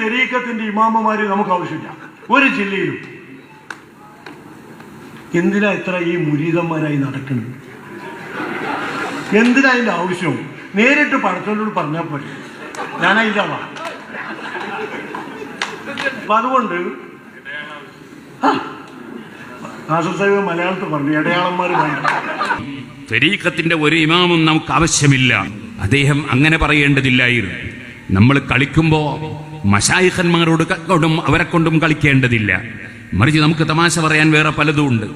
തെരീക്കത്തിന്റെ ഇമാമമാര് നമുക്ക് ആവശ്യമില്ല ഒരു ജില്ലയിലും. എന്തിനാ ഇത്ര ഈ മുരീദന്മാരായി നടക്കുന്നത്? എന്തിനാ അതിന്റെ ആവശ്യം? നേരിട്ട് പടച്ചോനോട് പറഞ്ഞാൽ പോലെ. ഞാനതിൻ്റെ ആളാ. അപ്പൊ അതുകൊണ്ട് ആശുസാഹിബ് മലയാളത്തിൽ പറഞ്ഞു ഇടയാളന്മാർ വേണ്ട. തരീഖത്തിന്റെ ഒരു ഇമാമും നമുക്ക് ആവശ്യമില്ല. അദ്ദേഹം അങ്ങനെ പറയേണ്ടതില്ലായിരുന്നു. നമ്മൾ കളിക്കുമ്പോൾ മശായിഖന്മാരോട് കൊണ്ടും അവരെ കൊണ്ടും കളിക്കേണ്ടതില്ല. മറിച്ച് നമുക്ക് തമാശ പറയാൻ വേറെ പലതുമുണ്ട്,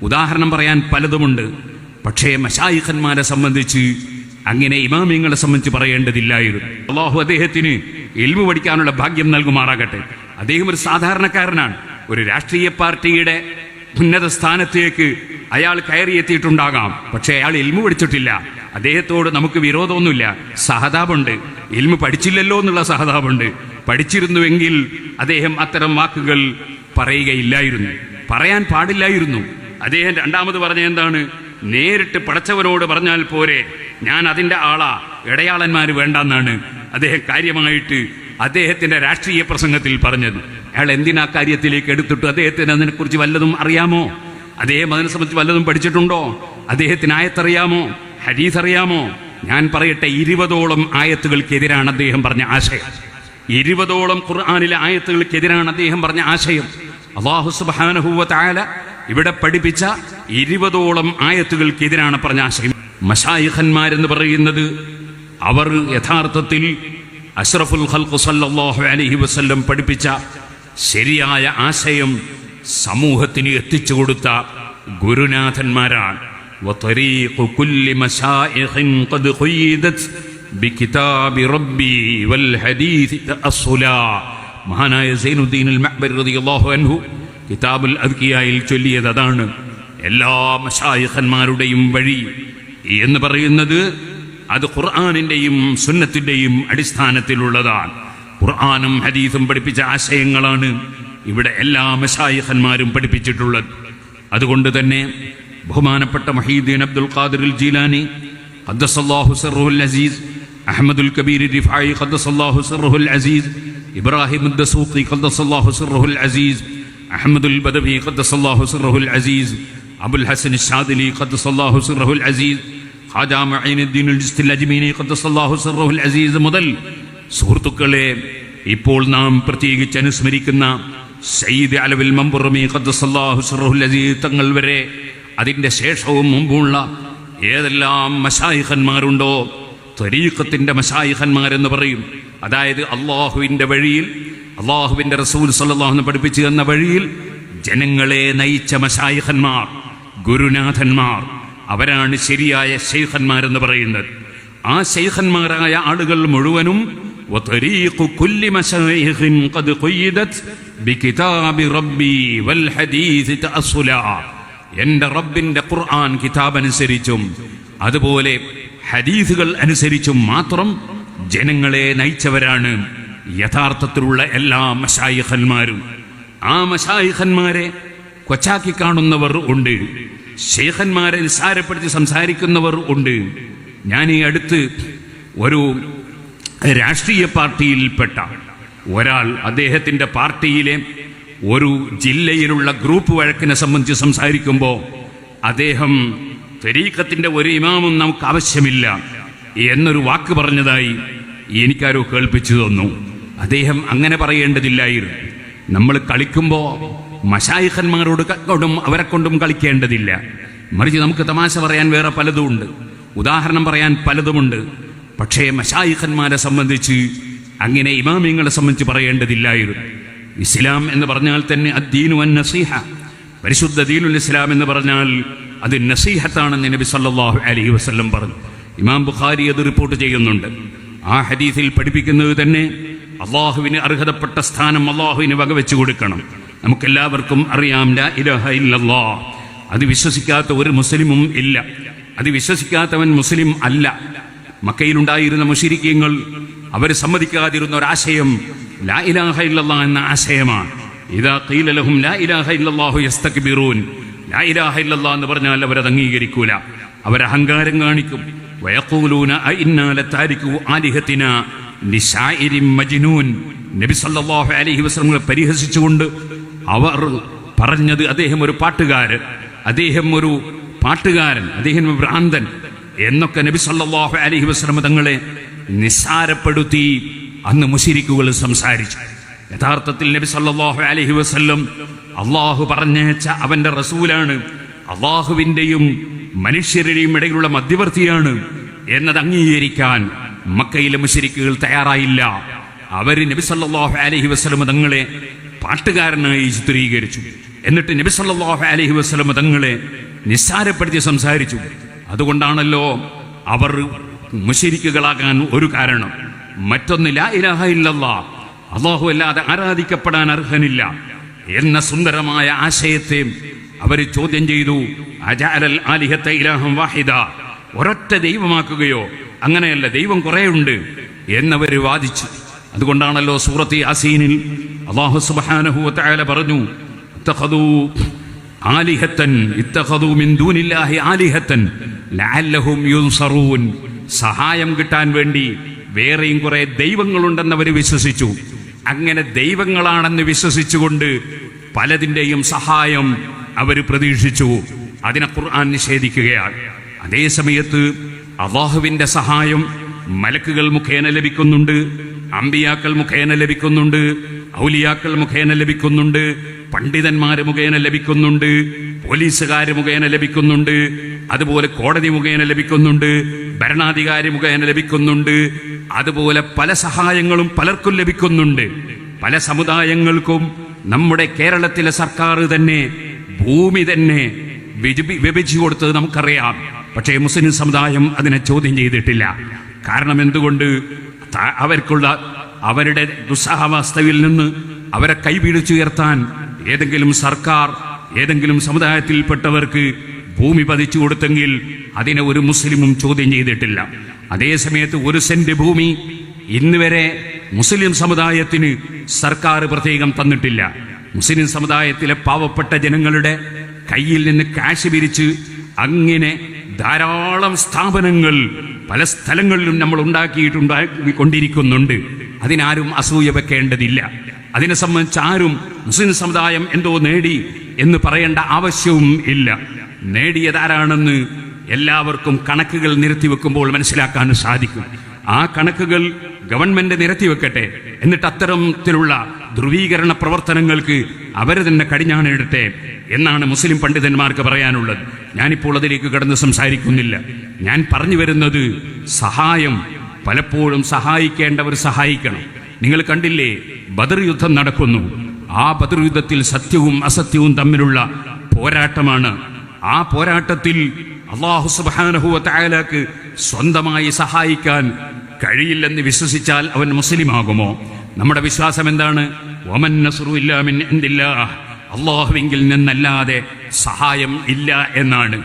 ഉദാഹരണം പറയാൻ പലതുമുണ്ട്. പക്ഷേ മശായിഖന്മാരെ സംബന്ധിച്ച് അങ്ങനെ ഇമാമിങ്ങളെ സംബന്ധിച്ച് പറയേണ്ടതില്ലായിരുന്നു. അല്ലാഹു അദ്ദേഹത്തിന് ഇൽമു പഠിക്കാനുള്ള ഭാഗ്യം നൽകുമാറാകട്ടെ. അദ്ദേഹം ഒരു സാധാരണക്കാരനാണ്. ഒരു രാഷ്ട്രീയ പാർട്ടിയുടെ ഉന്നത സ്ഥാനത്തേക്ക് അയാൾ കയറിയെത്തിയിട്ടുണ്ടാകാം. പക്ഷെ അയാൾ ഇൽമു പഠിച്ചിട്ടില്ല. അദ്ദേഹത്തോട് നമുക്ക് വിരോധമൊന്നുമില്ല, സഹതാപുണ്ട്. ഇൽമു പഠിച്ചില്ലല്ലോ എന്നുള്ള സഹതാപുണ്ട്. പഠിച്ചിരുന്നുവെങ്കിൽ അദ്ദേഹം അത്തരം വാക്കുകൾ പറയുകയില്ലായിരുന്നു, പറയാൻ പാടില്ലായിരുന്നു. അദ്ദേഹം രണ്ടാമത് പറഞ്ഞ എന്താണ്? നേരിട്ട് പടച്ചവനോട് പറഞ്ഞാൽ പോരെ, ഞാൻ അതിൻ്റെ ആളാ, ഇടയാളന്മാർ വേണ്ടെന്നാണ് അദ്ദേഹം കാര്യമായിട്ട് അദ്ദേഹത്തിന്റെ രാഷ്ട്രീയ പ്രസംഗത്തിൽ പറഞ്ഞത്. അയാൾ എന്തിനാ കാര്യത്തിലേക്ക് എടുത്തിട്ടു? അദ്ദേഹത്തിന് അതിനെക്കുറിച്ച് വല്ലതും അറിയാമോ? അദ്ദേഹം അതിനെ സംബന്ധിച്ച് വല്ലതും പഠിച്ചിട്ടുണ്ടോ? അദ്ദേഹത്തിന് ആയത്തറിയാമോ? ഹദീസ് അറിയാമോ? ഞാൻ പറയട്ടെ, 20ഓളം ആയത്തുകൾക്കെതിരാണ് അദ്ദേഹം പറഞ്ഞ ആശയം. 20ഓളം ഖുർആനിലെ ആയത്തുകൾക്കെതിരാണ് അദ്ദേഹം പറഞ്ഞ ആശയം. അല്ലാഹു സുബ്ഹാനഹു വ തആല ഇവിടെ പഠിപ്പിച്ച 20ഓളം ആയത്തുകൾക്കെതിരാണ് പറഞ്ഞ ആശയം. മശായിഖന്മാരെന്ന് പറയുന്നത് അവർ യഥാർത്ഥത്തിൽ അഷ്റഫുൽ ഖൽഖ് സല്ലല്ലാഹു അലൈഹി വസല്ലം പഠിപ്പിച്ച ശരിയായ ആശയം സമൂഹത്തിന് എത്തിച്ചു കൊടുത്ത ഗുരുനാഥന്മാരാണ്. വതരീഖു കുല്ലി മശായിഖിൻ ഖദ് ഖുയ്യിദത് ബികിതാബി റബ്ബി വൽ ഹദീസ് തഅസ്സുലാ. മഹാനായ സൈനുദ്ദീൻ അൽ മഅ്ബരി റളിയല്ലാഹു അൻഹു കിതാബുൽ അദ്കിയായിൽ ചൊല്ലിയത് അതാണ്. എല്ലാ മശായിഖന്മാരുടെയും വഴി എന്ന് പറയുന്നത് അത് ഖുർആനിന്റെയും സുന്നത്തിന്റെയും അടിസ്ഥാനത്തിലുള്ളതാണ്. ഖുർആനും ഹദീസും പഠിപ്പിച്ച ആശയങ്ങളാണ് ഇവിടെ എല്ലാ മശായിഖന്മാരും പഠിപ്പിച്ചിട്ടുള്ളത്. അതുകൊണ്ട് തന്നെ ബഹുമാനപ്പെട്ട മുഹീദ്ദീൻ അബ്ദുൽ ഖാദിർ അൽ ജീലാനി ഖദ്ദസല്ലാഹു സിർറുൽ അസീസ്, അഹ്മദുൽ കബീർ റിഫായി ഖദ്ദസല്ലാഹു സിർറുൽ അസീസ്, ഇബ്രാഹിം അദ്ദസൂഖി ഖദ്ദസല്ലാഹു സിർറുൽ അസീസ്, അഹ്മദുൽ ബദവി ഖദ്ദസല്ലാഹു സിർറുൽ അസീസ്, അബുൽ ഹസൻ അശ്ശാദിലി ഖദ്ദസല്ലാഹു സിർറുൽ അസീസ്, ഖാജ മുഈനുദ്ദീൻ അൽ അജ്മീനി ഖദ്ദസല്ലാഹു സിർറുൽ അസീസ് മുതൽ സുഹൃത്തുക്കളെ ഇപ്പോൾ നാം പ്രത്യേകിച്ച് അനുസ്മരിക്കുന്ന സയ്യിദ് അലവിൽ മംബുറമി ഖദ്ദസല്ലാഹു സിർറുൽ അസീസ് തങ്ങൾ വരെ, അതിൻ്റെ ശേഷവും മുമ്പുള്ള ഏതെല്ലാം മശായിഖന്മാരുണ്ടോ, ത്വരീഖത്തിന്റെ മശായിഖന്മാരെന്ന് പറയും. അതായത് അള്ളാഹുവിൻ്റെ വഴിയിൽ, അള്ളാഹുവിൻ്റെ റസൂൽ സല്ലല്ലാഹു അലൈഹി വസല്ലം പഠിപ്പിച്ചു തന്ന വഴിയിൽ ജനങ്ങളെ നയിച്ച മശായിഖന്മാർ, ഗുരുനാഥന്മാർ, അവരാണ് ശരിയായ ശൈഖന്മാരെന്ന് പറയുന്നത്. ആ ശൈഖന്മാരായ ആളുകൾ മുഴുവനും വതരീഖു കുല്ലി മശായിഖിൻ ഖദ് ഖുയ്യിദത് ബികിതാബി റബ്ബി വൽ ഹദീസ് തഅസ്സുലാ. എൻ്റെ റബ്ബിൻ്റെ ഖുർആൻ കിതാബ് അനുസരിച്ചും അതുപോലെ ഹദീസുകൾ അനുസരിച്ചും മാത്രം ജനങ്ങളെ നയിച്ചവരാണ് യഥാർത്ഥത്തിലുള്ള എല്ലാ മശായിഖന്മാരും. ആ മശായിഖന്മാരെ കൊച്ചാക്കി കാണുന്നവർ ഉണ്ട്, ശൈഖന്മാരെ നിസ്സാരപ്പെടുത്തി സംസാരിക്കുന്നവർ ഉണ്ട്. ഞാൻ ഈ അടുത്ത് ഒരു രാഷ്ട്രീയ പാർട്ടിയിൽപ്പെട്ട ഒരാൾ അദ്ദേഹത്തിൻ്റെ പാർട്ടിയിലെ ഒരു ജില്ലയിലുള്ള ഗ്രൂപ്പ് വഴക്കിനെ സംബന്ധിച്ച് സംസാരിക്കുമ്പോൾ അദ്ദേഹം തരീഖത്തിന്റെ ഒരു ഇമാമും നമുക്ക് ആവശ്യമില്ല എന്നൊരു വാക്ക് പറഞ്ഞതായി എനിക്കാരോ കേൾപ്പിച്ചു തന്നു. അദ്ദേഹം അങ്ങനെ പറയേണ്ടതില്ലായിരുന്നു. നമ്മൾ കളിക്കുമ്പോൾ മശായിഖന്മാരോട് കൊണ്ടും അവരെ കൊണ്ടും കളിക്കേണ്ടതില്ല. മറിച്ച് നമുക്ക് തമാശ പറയാൻ വേറെ പലതുമുണ്ട്, ഉദാഹരണം പറയാൻ പലതുമുണ്ട്. പക്ഷേ മശായിഖന്മാരെ സംബന്ധിച്ച് അങ്ങനെ ഇമാമിങ്ങളെ സംബന്ധിച്ച് പറയേണ്ടതില്ലായിരുന്നു. ഇസ്ലാം എന്ന് പറഞ്ഞാൽ തന്നെ അദ്ദീനു വൻ നസീഹ, പരിശുദ്ധ ദീനുൽ ഇസ്ലാം എന്ന് പറഞ്ഞാൽ അത് നസീഹത്താണെന്ന് നബി സല്ലല്ലാഹു അലൈഹി വസല്ലം പറഞ്ഞു. ഇമാം ബുഖാരി അത് റിപ്പോർട്ട് ചെയ്യുന്നുണ്ട്. ആ ഹദീസിൽ പഠിപ്പിക്കുന്നത് തന്നെ അള്ളാഹുവിന് അർഹതപ്പെട്ട സ്ഥാനം അള്ളാഹുവിന് വകവെച്ചു കൊടുക്കണം. നമുക്കെല്ലാവർക്കും അറിയാം ലാ ഇലാഹ ഇല്ലല്ലാഹ്. അത് വിശ്വസിക്കാത്ത ഒരു മുസ്ലിമും ഇല്ല. അത് വിശ്വസിക്കാത്തവൻ മുസ്ലിം അല്ല. മക്കയിലുണ്ടായിരുന്ന മുശ്രിക്കീങ്ങൾ അവർ സമ്മതിക്കാതിരുന്ന ഒരാശയം ലാ ഇലാഹ ഇല്ലല്ലാഹ് എന്ന ആശയമാണ്. ഇദാ ഖീല ലഹും ലാ ഇലാഹ ഇല്ലല്ലാഹു യസ്തക്ബിറൂൻ. ലാ ഇലാഹ ഇല്ലല്ലാഹ് എന്ന് പറഞ്ഞാൽ അവരത് അംഗീകരിക്കൂല, അവരഹങ്കാരം കാണിക്കും. വയഖൂലൂന അഇന്നാ ലതാരികു ആലിഹത്തിനാ ലിശാഇരിൻ മജ്നൂൻ. നബി സല്ലല്ലാഹു അലൈഹി വസല്ലം പരിഹസിച്ചുകൊണ്ട് അവർ പറഞ്ഞത് അദ്ദേഹം ഒരു പാട്ടുകാരൻ, അദ്ദേഹം ഒരു പാട്ടുകാരൻ, അദ്ദേഹം ഭ്രാന്തൻ എന്നൊക്കെ നബി സല്ലല്ലാഹു അലൈഹി വസല്ലം തങ്ങളെ നിസ്സാരപ്പെടുത്തി അന്ന് മുശ്രിക്കുകൾ സംസാരിച്ചു. യഥാർത്ഥത്തിൽ നബി സല്ലല്ലാഹു അലൈഹി വസല്ലം അള്ളാഹു പറഞ്ഞയച്ച അവന്റെ റസൂലാണ്, അള്ളാഹുവിന്റെയും മനുഷ്യരുടെയും ഇടയിലുള്ള മധ്യവർത്തിയാണ് എന്നത് അംഗീകരിക്കാൻ മക്കയിലെ മുശ്രിക്കുകൾ തയ്യാറായില്ല. അവര് നബി സല്ലല്ലാഹു അലൈഹി വസല്ലം തങ്ങളെ പാട്ടുകാരനായി ചിത്രീകരിച്ചു. എന്നിട്ട് നബി സല്ലല്ലാഹു അലൈഹി വസല്ലം തങ്ങളെ നിസ്സാരപ്പെടുത്തി സംസാരിച്ചു. അതുകൊണ്ടാണല്ലോ അവർ മുശ്രിക്കുകളാകാൻ ഒരു കാരണം. മറ്റൊന്ന് ലാ ഇലാഹ ഇല്ലല്ലാഹ്, അല്ലാഹു അല്ലാതെ ആരാധിക്കപ്പെടാൻ അർഹനില്ല എന്ന സുന്ദരമായ ആശയത്തെ അവർ ചോദ്യം ചെയ്തു. അജഅലൽ ആലിഹത ഇലാഹൻ വാഹിദ, ഒരൊറ്റ ദൈവമാക്കുകയോ? അങ്ങനെയല്ല, ദൈവം കുറേ ഉണ്ട് എന്നവർ വാദിച്ചു. അതുകൊണ്ടാണല്ലോ സൂറത്ത് യാസീനിൽ അല്ലാഹു സുബ്ഹാനഹു വ തആല പറഞ്ഞു, ഇത്തഖദൂ ആലിഹത്തൻ ഇത്തഖദൂ മിൻ ദൂനില്ലാഹി ആലിഹത്തൻ ലഅല്ലഹും യുൻസറൂൻ. സഹായം കിട്ടാൻ വേണ്ടി വേറെയും കുറെ ദൈവങ്ങളുണ്ടെന്നവർ വിശ്വസിച്ചു. അങ്ങനെ ദൈവങ്ങളാണെന്ന് വിശ്വസിച്ചുകൊണ്ട് പലതിൻ്റെയും സഹായം അവർ പ്രതീക്ഷിച്ചു. അതിനെ ഖുർആൻ നിഷേധിക്കുകയാണ്. അതേ സമയത്ത് അല്ലാഹുവിന്റെ സഹായം മലക്കുകൾ മുഖേന ലഭിക്കുന്നുണ്ട്, അമ്പിയാക്കൾ മുഖേന ലഭിക്കുന്നുണ്ട്, ഔലിയാക്കൾ മുഖേന ലഭിക്കുന്നുണ്ട്, പണ്ഡിതന്മാര് മുഖേന ലഭിക്കുന്നുണ്ട്, പോലീസുകാര് മുഖേന ലഭിക്കുന്നുണ്ട്, അതുപോലെ കോടതി മുഖേന ലഭിക്കുന്നുണ്ട്, ഭരണാധികാരി മുഖേന ലഭിക്കുന്നുണ്ട്. അതുപോലെ പല സഹായങ്ങളും പലർക്കും ലഭിക്കുന്നുണ്ട്. പല സമുദായങ്ങൾക്കും നമ്മുടെ കേരളത്തിലെ സർക്കാർ തന്നെ ഭൂമി തന്നെ വിഭജിച്ചു കൊടുത്തത് നമുക്കറിയാം. പക്ഷേ മുസ്ലിം സമുദായം അതിനെ ചോദ്യം ചെയ്തിട്ടില്ല. കാരണം എന്തുകൊണ്ട്? അവർക്കുള്ള അവരുടെ ദുസ്സഹാവസ്ഥയിൽ നിന്ന് അവരെ കൈപിടിച്ചുയർത്താൻ ഏതെങ്കിലും സർക്കാർ ഏതെങ്കിലും സമുദായത്തിൽപ്പെട്ടവർക്ക് ഭൂമി പതിച്ചു കൊടുത്തെങ്കിൽ അതിനെ ഒരു മുസ്ലിമും ചോദ്യം ചെയ്തിട്ടില്ല. അതേസമയത്ത് ഒരു സെന്റ് ഭൂമി ഇന്ന് വരെ മുസ്ലിം സമുദായത്തിന് സർക്കാർ പ്രത്യേകം തന്നിട്ടില്ല. മുസ്ലിം സമുദായത്തിലെ പാവപ്പെട്ട ജനങ്ങളുടെ കയ്യിൽ നിന്ന് കാശ് പിരിച്ച് അങ്ങനെ ധാരാളം സ്ഥാപനങ്ങൾ പല സ്ഥലങ്ങളിലും നമ്മൾ ഉണ്ടാക്കിക്കൊണ്ടിരിക്കുന്നുണ്ട്. അതിനാരും അസൂയ വെക്കേണ്ടതില്ല. അതിനെ സംബന്ധിച്ച് ആരും മുസ്ലിം സമുദായം എന്തോ നേടി എന്ന് പറയേണ്ട ആവശ്യവും ഇല്ല. നേടിയതാരാണെന്ന് എല്ലാവർക്കും കണക്കുകൾ നിരത്തിവെക്കുമ്പോൾ മനസ്സിലാക്കാൻ സാധിക്കും. ആ കണക്കുകൾ ഗവൺമെന്റ് നിരത്തിവെക്കട്ടെ. എന്നിട്ട് അത്തരത്തിലുള്ള ധ്രുവീകരണ പ്രവർത്തനങ്ങൾക്ക് അവര് തന്നെ കടിഞ്ഞാണിടട്ടെ എന്നാണ് മുസ്ലിം പണ്ഡിതന്മാർക്ക് പറയാനുള്ളത്. ഞാനിപ്പോൾ അതിലേക്ക് കടന്ന് സംസാരിക്കുന്നില്ല. ഞാൻ പറഞ്ഞു വരുന്നത്, സഹായം പലപ്പോഴും സഹായിക്കേണ്ടവർ സഹായിക്കണം. നിങ്ങൾ കണ്ടില്ലേ, ബദർ യുദ്ധം നടക്കുന്നു. ആ ബദർ യുദ്ധത്തിൽ സത്യവും അസത്യവും തമ്മിലുള്ള പോരാട്ടമാണ്. ആ പോരാട്ടത്തിൽ അല്ലാഹു സുബ്ഹാനഹു വ തആലക്ക് സ്വന്തമായി സഹായിക്കാൻ കഴിയില്ലെന്ന് വിശ്വസിച്ചാൽ അവൻ മുസ്ലിമാകുമോ? നമ്മുടെ വിശ്വാസം എന്താണ്? വമൻ നസ്റു ഇല്ലാ മിൻ ഇൻദില്ലാഹ്, അല്ലാഹുവിങ്കിൽ നിന്നല്ലാതെ സഹായം ഇല്ല എന്നാണ്.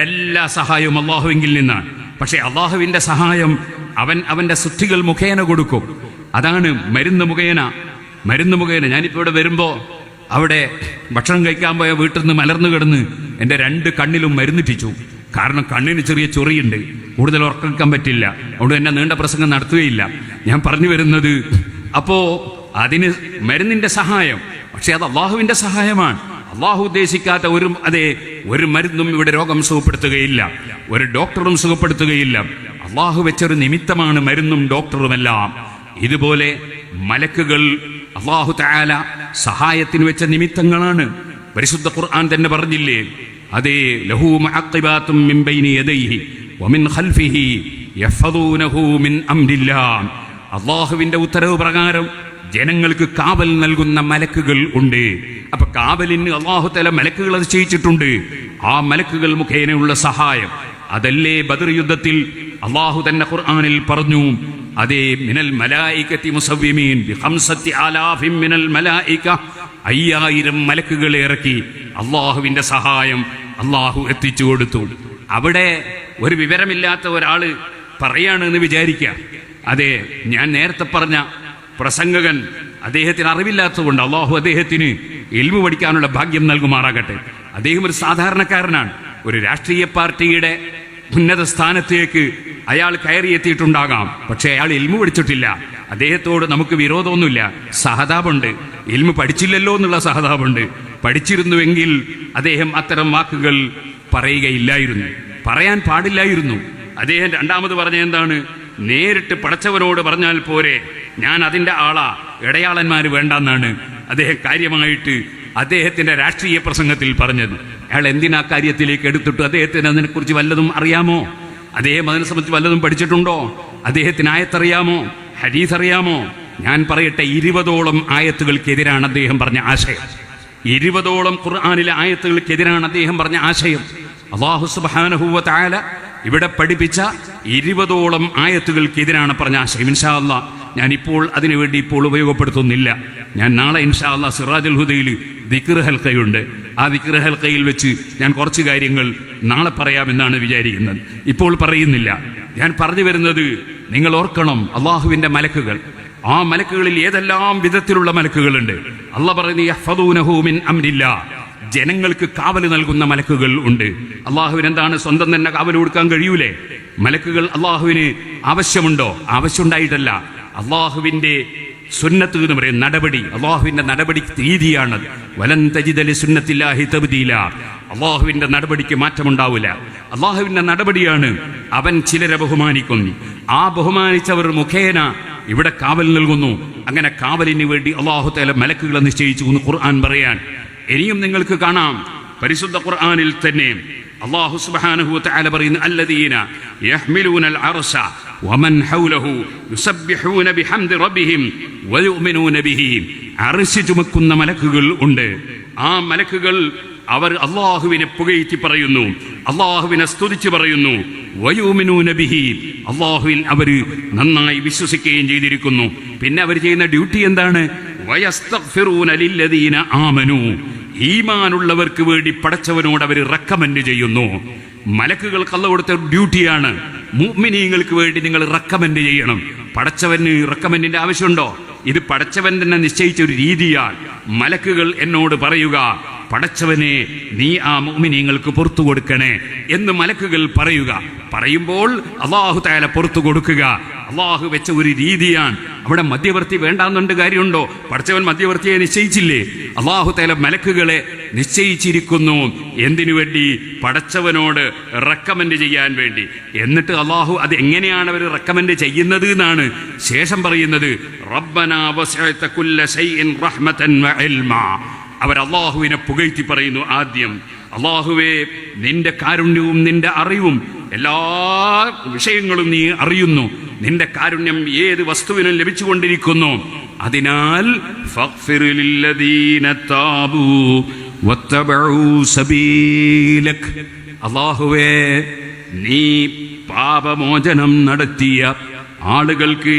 എല്ലാ സഹായവും അല്ലാഹുവിങ്കിൽ നിന്നാണ്. പക്ഷേ അല്ലാഹുവിന്റെ സഹായം അവന്റെ സിദ്ധികൾ മുഖേന കൊടുക്കും. അതാണ് മരുന്ന് മുഖേന. ഞാനിപ്പോൾ ഇവിടെ വരുമ്പോ അവിടെ ഭക്ഷണം കഴിക്കാൻ പോയ വീട്ടിൽ നിന്ന് മലർന്നു കിടന്ന് എൻ്റെ 2 കണ്ണിലും മരുന്നിട്ടിച്ചു. കാരണം കണ്ണിന് ചെറിയ ചൊറിയുണ്ട്, കൂടുതൽ ഉറക്കാൻ പറ്റില്ല. അതുകൊണ്ട് എന്നെ നീണ്ട പ്രസംഗം നടത്തുകയില്ല. ഞാൻ പറഞ്ഞു വരുന്നത്, അപ്പോ അതിന് മരുന്നിന്റെ സഹായം, പക്ഷെ അത് അള്ളാഹുവിന്റെ സഹായമാണ്. അള്ളാഹു ഉദ്ദേശിക്കാത്ത ഒരു മരുന്നും ഇവിടെ രോഗം സുഖപ്പെടുത്തുകയില്ല, ഒരു ഡോക്ടറും സുഖപ്പെടുത്തുകയില്ല. അള്ളാഹു വെച്ചൊരു നിമിത്തമാണ് മരുന്നും ഡോക്ടറുമെല്ലാം. ഇതുപോലെ മലക്കുകൾ അല്ലാഹു തആല സഹായത്തിന് വെച്ച നിമിത്തങ്ങളാണ്. പരിശുദ്ധ ഖുർആൻ തന്നെ പറഞ്ഞില്ലേ, അതേ ലഹു മുഅഖിബാതും മിൻ ബൈനി യദൈഹി വമിൻ ഖൽഫിഹി യഹ്ഫദൂനഹു മിൻ അംരില്ലാഹ്. അല്ലാഹുവിന്റെ ഉത്തരവ് പ്രകാരം ജനങ്ങൾക്ക് കാവൽ നൽകുന്ന മലക്കുകൾ ഉണ്ട്. അപ്പൊ കാവലിന് അല്ലാഹു തആല മലക്കുകൾ നിശ്ചയിച്ചിട്ടുണ്ട്. ആ മലക്കുകൾ മുഖേനയുള്ള സഹായം അതല്ലേ ബദർ യുദ്ധത്തിൽ അല്ലാഹു തന്നെ ഖുർആനിൽ പറഞ്ഞു, അതേ മിനൽ മലായികത്തി മുസവ്വിമീൻ ബിഖംസത്തി ആലാഫിൻ മിനൽ മലായിക, 5000 മലക്കുകളെ ഇറക്കി അള്ളാഹുവിന്റെ സഹായം അള്ളാഹു എത്തിച്ചു കൊടുത്തു. അവിടെ ഒരു വിവരമില്ലാത്ത ഒരാള് പറയാണെന്ന് വിചാരിക്കുക. അതെ, ഞാൻ നേരത്തെ പറഞ്ഞ പ്രസംഗകൻ അദ്ദേഹത്തിന് അറിവില്ലാത്തതുകൊണ്ട് അള്ളാഹു അദ്ദേഹത്തിന് ഇൽമു പഠിക്കാനുള്ള ഭാഗ്യം നൽകുമാറാകട്ടെ. അദ്ദേഹം ഒരു സാധാരണക്കാരനാണ്. ഒരു രാഷ്ട്രീയ പാർട്ടിയുടെ ഉന്നത സ്ഥാനത്തേക്ക് അയാൾ കയറിയെത്തിയിട്ടുണ്ടാകാം, പക്ഷെ അയാൾ ഇൽമു പഠിച്ചിട്ടില്ല. അദ്ദേഹത്തോട് നമുക്ക് വിരോധമൊന്നുമില്ല, സഹതാപുണ്ട്. ഇൽമു പഠിച്ചില്ലല്ലോ എന്നുള്ള സഹതാപുണ്ട്. പഠിച്ചിരുന്നുവെങ്കിൽ അദ്ദേഹം അത്തരം വാക്കുകൾ പറയുകയില്ലായിരുന്നു, പറയാൻ പാടില്ലായിരുന്നു. അദ്ദേഹം രണ്ടാമത് പറഞ്ഞ എന്താണ്? നേരിട്ട് പടച്ചവനോട് പറഞ്ഞാൽ പോരെ, ഞാൻ അതിൻ്റെ ആളാ, ഇടയാളന്മാർ വേണ്ടെന്നാണ് അദ്ദേഹം കാര്യമായിട്ട് അദ്ദേഹത്തിന്റെ രാഷ്ട്രീയ പ്രസംഗത്തിൽ പറഞ്ഞത്. അയാൾ എന്തിനാ കാര്യത്തിലേക്ക് എടുത്തിട്ട് അദ്ദേഹത്തിന് അതിനെക്കുറിച്ച് വല്ലതും അറിയാമോ? അദ്ദേഹം അതിനെ സംബന്ധിച്ച് വല്ലതും പഠിച്ചിട്ടുണ്ടോ? അദ്ദേഹത്തിന് ആയത്തറിയാമോ? ഹദീസ് അറിയാമോ? ഞാൻ പറയട്ടെ, 20ഓളം ആയത്തുകൾക്കെതിരാണ് അദ്ദേഹം പറഞ്ഞ ആശയം. 20ഓളം ഖുർആനിലെ ആയത്തുകൾക്കെതിരാണ് അദ്ദേഹം പറഞ്ഞ ആശയം. അല്ലാഹു സുബ്ഹാനഹു വ തആല ഇവിടെ പഠിപ്പിച്ച 20ഓളം ആയത്തുകൾക്കെതിരാണ് പറഞ്ഞ ആശയം. ഇൻഷാ അല്ലാഹ് ഞാനിപ്പോൾ അതിനുവേണ്ടി ഇപ്പോൾ ഉപയോഗപ്പെടുത്തുന്നില്ല. ഞാൻ നാളെ ഇൻഷാ അല്ലാഹ് സിറാജുൽ ഹുദയിൽ ദിക്ർ ഹൽക്കയുണ്ട്. ആ ദിക്ർ ഹൽക്കയിൽ വെച്ച് ഞാൻ കുറച്ച് കാര്യങ്ങൾ നാളെ പറയാമെന്നാണ് വിചാരിക്കുന്നത്. ഇപ്പോൾ പറയുന്നില്ല. ഞാൻ പറഞ്ഞു വരുന്നത്, നിങ്ങൾ ഓർക്കണം, അള്ളാഹുവിന്റെ മലക്കുകൾ, ആ മലക്കുകളിൽ ഏതെല്ലാം വിധത്തിലുള്ള മലക്കുകളുണ്ട്. അള്ളാഹ് പറയുന്നു, യഹ്ഫദൂനഹു മിൻ അംരില്ലാ, ജനങ്ങൾക്ക് കാവൽ നൽകുന്ന മലക്കുകൾ ഉണ്ട്. അള്ളാഹുവിന് എന്താണ് സ്വന്തം തന്നെ കാവൽ കൊടുക്കാൻ കഴിയൂലേ? മലക്കുകൾ അള്ളാഹുവിന് ആവശ്യമുണ്ടോ? ആവശ്യമുണ്ടായിട്ടല്ല, അള്ളാഹുവിന്റെ സുന്നത്ത് എന്ന് പറയും, നടപടി, അള്ളാഹുവിന്റെ നടപടി രീതിയാണത്. വലൻ തജിദ ലിസുന്നത്തില്ലാഹി തബ്ദീല, അള്ളാഹുവിന്റെ നടപടിക്ക് മാറ്റമുണ്ടാവില്ല. അള്ളാഹുവിന്റെ നടപടിയാണ്. അവൻ ചിലരെ ബഹുമാനിക്കുന്നു, ആ ബഹുമാനിച്ചവർ മുഖേന ഇവിടെ കാവൽ നൽകുന്നു. അങ്ങനെ കാവലിന് വേണ്ടി അള്ളാഹു തആല മലക്കുകളെ നിശ്ചയിച്ചു എന്ന് ഖുർആൻ പറയാൻ. ഇനിയും നിങ്ങൾക്ക് കാണാം പരിശുദ്ധ ഖുർആനിൽ തന്നെ അല്ലാഹു സുബ്ഹാനഹു വ തആല പറയുന്നു, അല്ലദീന യഹ്മിലൂനൽ അർശ വമൻ ഹൗലഹു യുസബ്ബിഹൂന ബിഹംദി റബ്ബിഹിം വയുമിനൂന ബിഹി. അർശ് ചുമക്കുന്ന മലക്കുകൾ ഉണ്ട്. ആ മലക്കുകൾ അവർ അല്ലാഹുവിനെ പുകഴ്ത്തി പറയുന്നു, അല്ലാഹുവിനെ സ്തുതിച്ച് പറയുന്നു. വയുമിനൂന ബിഹി, അല്ലാഹുവിൽ അവർ നന്നായി വിശ്വസിക്കുകയും ചെയ്തിരിക്കുന്നു. പിന്നെ അവർ ചെയ്യുന്ന ഡ്യൂട്ടി എന്താണ്? വയസ്തഗ്ഫിറൂന ലില്ലദീന ആമനൂ, ഈമാനുള്ളവർക്ക് വേണ്ടി പടച്ചവനോട് അവർ റെക്കമെൻഡ് ചെയ്യുന്നു. മലക്കുകൾക്ക് അല്ലാഹു കൊടുത്ത ഡ്യൂട്ടിയാണ്. മുഅ്മിനീങ്ങൾക്ക് വേണ്ടി നിങ്ങൾ റെക്കമെൻഡ് ചെയ്യണം. പടച്ചവന് റെക്കമെൻഡിന്റെ ആവശ്യമുണ്ടോ? ഇത് പടച്ചവൻ തന്നെ നിശ്ചയിച്ച ഒരു രീതിയാണ്. മലക്കുകൾ എന്നോട് പറയുക, പടച്ചവനെ നീ ആ മുഅ്മിനീങ്ങൾക്ക് പുറത്തു കൊടുക്കണേ എന്ന് മലക്കുകൾ പറയുക. പറയുമ്പോൾ അല്ലാഹു തആല പുറത്തു കൊടുക്കുക. അല്ലാഹു വെച്ച ഒരു രീതിയാണ്. അവിടെ മധ്യവർത്തി വേണ്ടാന്നുണ്ട് കാര്യമുണ്ടോ? പടച്ചവൻ മധ്യവർത്തിയെ നിശ്ചയിച്ചില്ലേ? അല്ലാഹു തആല മലക്കുകളെ നിശ്ചയിച്ചിരിക്കുന്നു. എന്തിനു വേണ്ടി? പടച്ചവനോട് റെക്കമെൻഡ് ചെയ്യാൻ വേണ്ടി. എന്നിട്ട് അല്ലാഹു അത് എങ്ങനെയാണ് അവർ റെക്കമെൻഡ് ചെയ്യുന്നത് എന്നാണ് ശേഷം പറയുന്നത്. റബ്ബനാ വസിഅത കുല്ല ശൈഇൻ റഹ്മതൻ വ ഇൽമാ. അവർ അല്ലാഹുവിനെ പുകഴ്ത്തി പറയുന്നു. ആദ്യം, അല്ലാഹുവേ, നിന്റെ കാരുണ്യവും നിന്റെ അറിവും, എല്ലാ വിഷയങ്ങളും നീ അറിയുന്നു. നിന്റെ കാരുണ്യം ഏത് വസ്തുവിനും ലഭിച്ചുകൊണ്ടിരിക്കുന്നു. അതിനാൽ ഫഗ്ഫിർ ലില്ലദീന താബൂ വത്തബഉ സബീലക്. അല്ലാഹുവേ, നീ പാപമോചനം നടത്തിയ ആളുകൾക്ക്,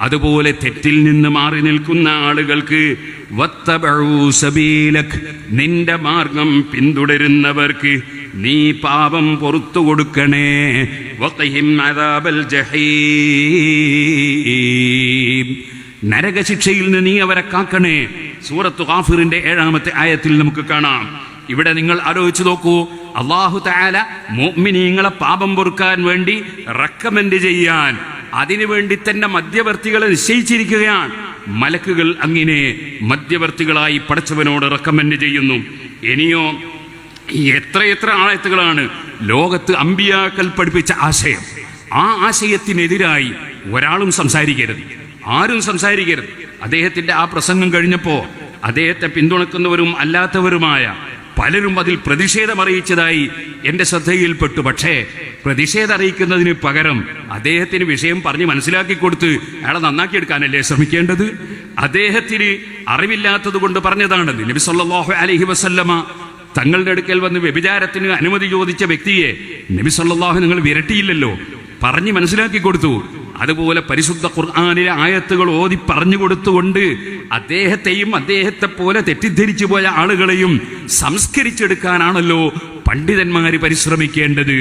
അതുപോലെ തെറ്റിൽ നിന്ന് മാറി നിൽക്കുന്ന ആളുകൾക്ക്, വത്തബഉ സബീലക്, നിന്റെ മാർഗം പിന്തുടരുന്നവർക്ക് നീ പാപം പുറത്തു കൊടുക്കണേ. വഖിഹിം അദാബൽ ജഹീം, നരകശിക്ഷയിൽ നിന്ന് നീ അവരെ കാക്കണേ. സൂറത്ത് ഗാഫിറിന്റെ 7-ാമത്തെ ആയത്തിൽ നമുക്ക് കാണാം. ഇവിടെ നിങ്ങൾ ആലോചിച്ചു നോക്കൂ, അല്ലാഹു തആല മുഅ്മിനീങ്ങളെ പാപം പൊറുക്കാൻ വേണ്ടി റെക്കമെൻഡ് ചെയ്യാൻ, അതിനുവേണ്ടി തന്നെ മധ്യവർത്തികളെ നിശ്ചയിച്ചിരിക്കുകയാണ്. മലക്കുകൾ അങ്ങനെ മധ്യവർത്തികളായി പടച്ചവനോട് റെക്കമെൻഡ് ചെയ്യുന്നു. ഇനിയോ എത്രയെത്ര ആയത്തുകളാണ് ലോകത്ത് അമ്പിയാക്കൾ പഠിപ്പിച്ച ആശയം. ആ ആശയത്തിനെതിരായി ഒരാളും സംസാരിക്കരുത്, ആരും സംസാരിക്കരുത്. അദ്ദേഹത്തിന്റെ ആ പ്രസംഗം കഴിഞ്ഞപ്പോൾ അദ്ദേഹത്തെ പിന്തുണക്കുന്നവരും അല്ലാത്തവരുമായ പലരും അതിൽ പ്രതിഷേധം അറിയിച്ചതായി എൻ്റെ ശ്രദ്ധയിൽപ്പെട്ടു. പക്ഷേ പ്രതിഷേധം അറിയിക്കുന്നതിന് പകരം അദ്ദേഹത്തിന് വിഷയം പറഞ്ഞ് മനസ്സിലാക്കി കൊടുത്ത് അയാളെ നന്നാക്കിയെടുക്കാനല്ലേ ശ്രമിക്കേണ്ടത്? അദ്ദേഹത്തിന് അറിവില്ലാത്തത് കൊണ്ട് പറഞ്ഞതാണത്. നബി സല്ലല്ലാഹു അലൈഹി വസല്ലമ തങ്ങളുടെ അടുക്കൽ വന്ന് വ്യഭിചാരത്തിന് അനുമതി ചോദിച്ച വ്യക്തിയെ നബി സല്ലല്ലാഹു നിങ്ങൾ വിരട്ടിയില്ലല്ലോ, പറഞ്ഞ് മനസ്സിലാക്കി കൊടുത്തു. അതുപോലെ പരിശുദ്ധ ഖുർആനിലെ ആയത്തുകൾ ഓതി പറഞ്ഞു കൊടുത്തുകൊണ്ട് അദ്ദേഹത്തെയും അദ്ദേഹത്തെ പോലെ തെറ്റിദ്ധരിച്ചു പോയ ആളുകളെയും സംസ്കരിച്ചെടുക്കാനാണല്ലോ പണ്ഡിതന്മാര് പരിശ്രമിക്കേണ്ടത്.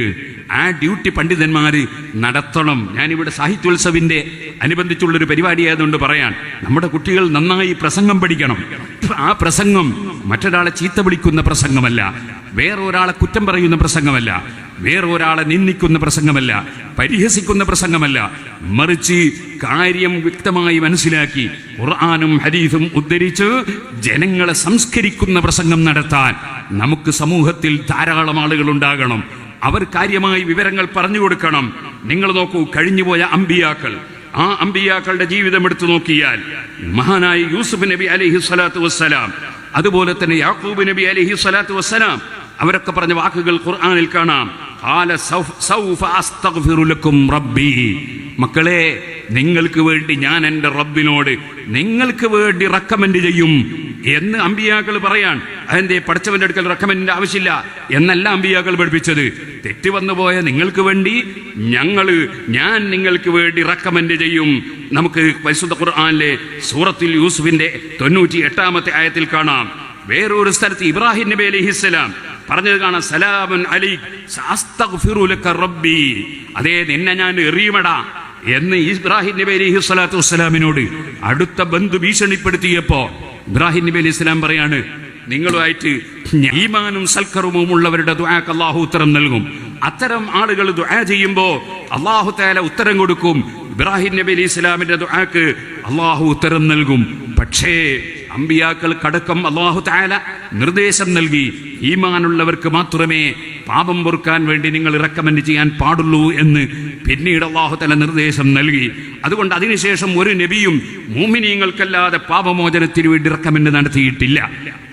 ആ ഡ്യൂട്ടി പണ്ഡിതന്മാര് നടത്തണം. ഞാനിവിടെ സാഹിത്യോത്സവിന്റെ അനുബന്ധിച്ചുള്ളൊരു പരിപാടിയായതുകൊണ്ട് പറയാൻ, നമ്മുടെ കുട്ടികൾ നന്നായി പ്രസംഗം പഠിക്കണം. ആ പ്രസംഗം മറ്റൊരാളെ ചീത്ത വിളിക്കുന്ന പ്രസംഗമല്ല, വേറൊരാളെ കുറ്റം പറയുന്ന പ്രസംഗമല്ല. വേറൊരാളെ നിന്ദിക്കുന്ന പ്രസംഗമല്ല, പരിഹസിക്കുന്ന പ്രസംഗമല്ല, മറിച്ച് കാര്യം വ്യക്തമായി മനസ്സിലാക്കി ഖുർആനും ഹദീസും ഉദ്ധരിച്ച് ജനങ്ങളെ സംസ്കരിക്കുന്ന പ്രസംഗം നടത്താൻ നമുക്ക് സമൂഹത്തിൽ ധാരാളം ആളുകൾ ഉണ്ടാകണം. അവർ കാര്യമായി വിവരങ്ങൾ പറഞ്ഞു കൊടുക്കണം. നിങ്ങൾ നോക്കൂ, കഴിഞ്ഞുപോയ അമ്പിയാക്കൾ, ആ അമ്പിയാക്കളുടെ ജീവിതം എടുത്തു നോക്കിയാൽ മഹാനായ യൂസുഫ് നബി അലൈഹി സ്വലാത്തു വസ്സലാം, അതുപോലെ തന്നെ യാക്കൂബ് നബി അലൈഹി സ്വലാത്തു വസ്സലാം, അവരൊക്കെ പറഞ്ഞ വാക്കുകൾ ഖുർആനിൽ കാണാം. സൗഫ അസ്തഗ്ഫിറു ലക്കും റബ്ബി, മക്കളെ നിങ്ങൾക്ക് വേണ്ടി ഞാൻ എൻ്റെ റബ്ബിനോട് നിങ്ങൾക്ക് വേണ്ടി റെക്കമെൻഡ് ചെയ്യും എന്ന് അമ്പിയാക്കൾ പറയാൻ. അതെന്തേ പഠിച്ചവന്റെ അടുക്കൽ റെക്കമെൻഡിന്റെ ആവശ്യമില്ല എന്നല്ല അമ്പിയാക്കൾ പഠിപ്പിച്ചത്. തെറ്റ് വന്നുപോയ നിങ്ങൾക്ക് വേണ്ടി ഞാൻ നിങ്ങൾക്ക് വേണ്ടി റെക്കമെൻഡ് ചെയ്യും. നമുക്ക് പരിശുദ്ധ ഖുർആനിലെ സൂറത്തുൽ യൂസുഫിന്റെ 98-ാമത്തെ ആയത്തിൽ കാണാം. വേറൊരു സ്ഥലത്ത് ഇബ്രാഹിം നബി അലൈഹിസ്സലാം പറഞ്ഞത് കാണാം, സലാമുൻ അലൈക് സഅസ്തഗ്ഫിറു ലക റബ്ബി, അതേ നിന്നെ ഞാൻ എറിയുമടാ എന്ന് ഇബ്രാഹിം നബി അലൈഹി സ്വലാത്തു വസ്സലാമിനോട് അടുത്ത ബന്ധു ഭീഷണിപ്പെടുത്തിയപ്പോ ഇബ്രാഹിം നബി അലൈഹി സ്വലാം പറയാണ്, നിങ്ങളുമായിട്ട് ഈമാനും സൽക്കർമ്മവും ഉള്ളവരുടെ ദുആക്ക് അല്ലാഹു ഉത്തരം നൽകും. അത്തരം ആളുകൾ ദുആ ചെയ്യുമ്പോ അല്ലാഹു തആല ഉത്തരം കൊടുക്കും. ഇബ്രാഹിം നബി അലൈഹി സ്വലാമിന്റെ ദുആക്ക് അല്ലാഹു ഉത്തരം നൽകും. പക്ഷേ അമ്പിയാക്കൾക്കടക്കം അല്ലാഹു തആല നിർദ്ദേശം നൽകി, ഈമാനുള്ളവർക്ക് മാത്രമേ പാപം പൊറുക്കാൻ വേണ്ടി നിങ്ങൾ റെക്കമെൻഡ് ചെയ്യാൻ പാടുള്ളൂ എന്ന് പിന്നീട് അല്ലാഹു തആല നിർദ്ദേശം നൽകി. അതുകൊണ്ട് അതിനുശേഷം ഒരു നബിയും മുഅ്മിനീങ്ങൾക്കല്ലാതെ പാപമോചനത്തിന് വേണ്ടി റെക്കമെൻഡ് നടത്തിയിട്ടില്ല.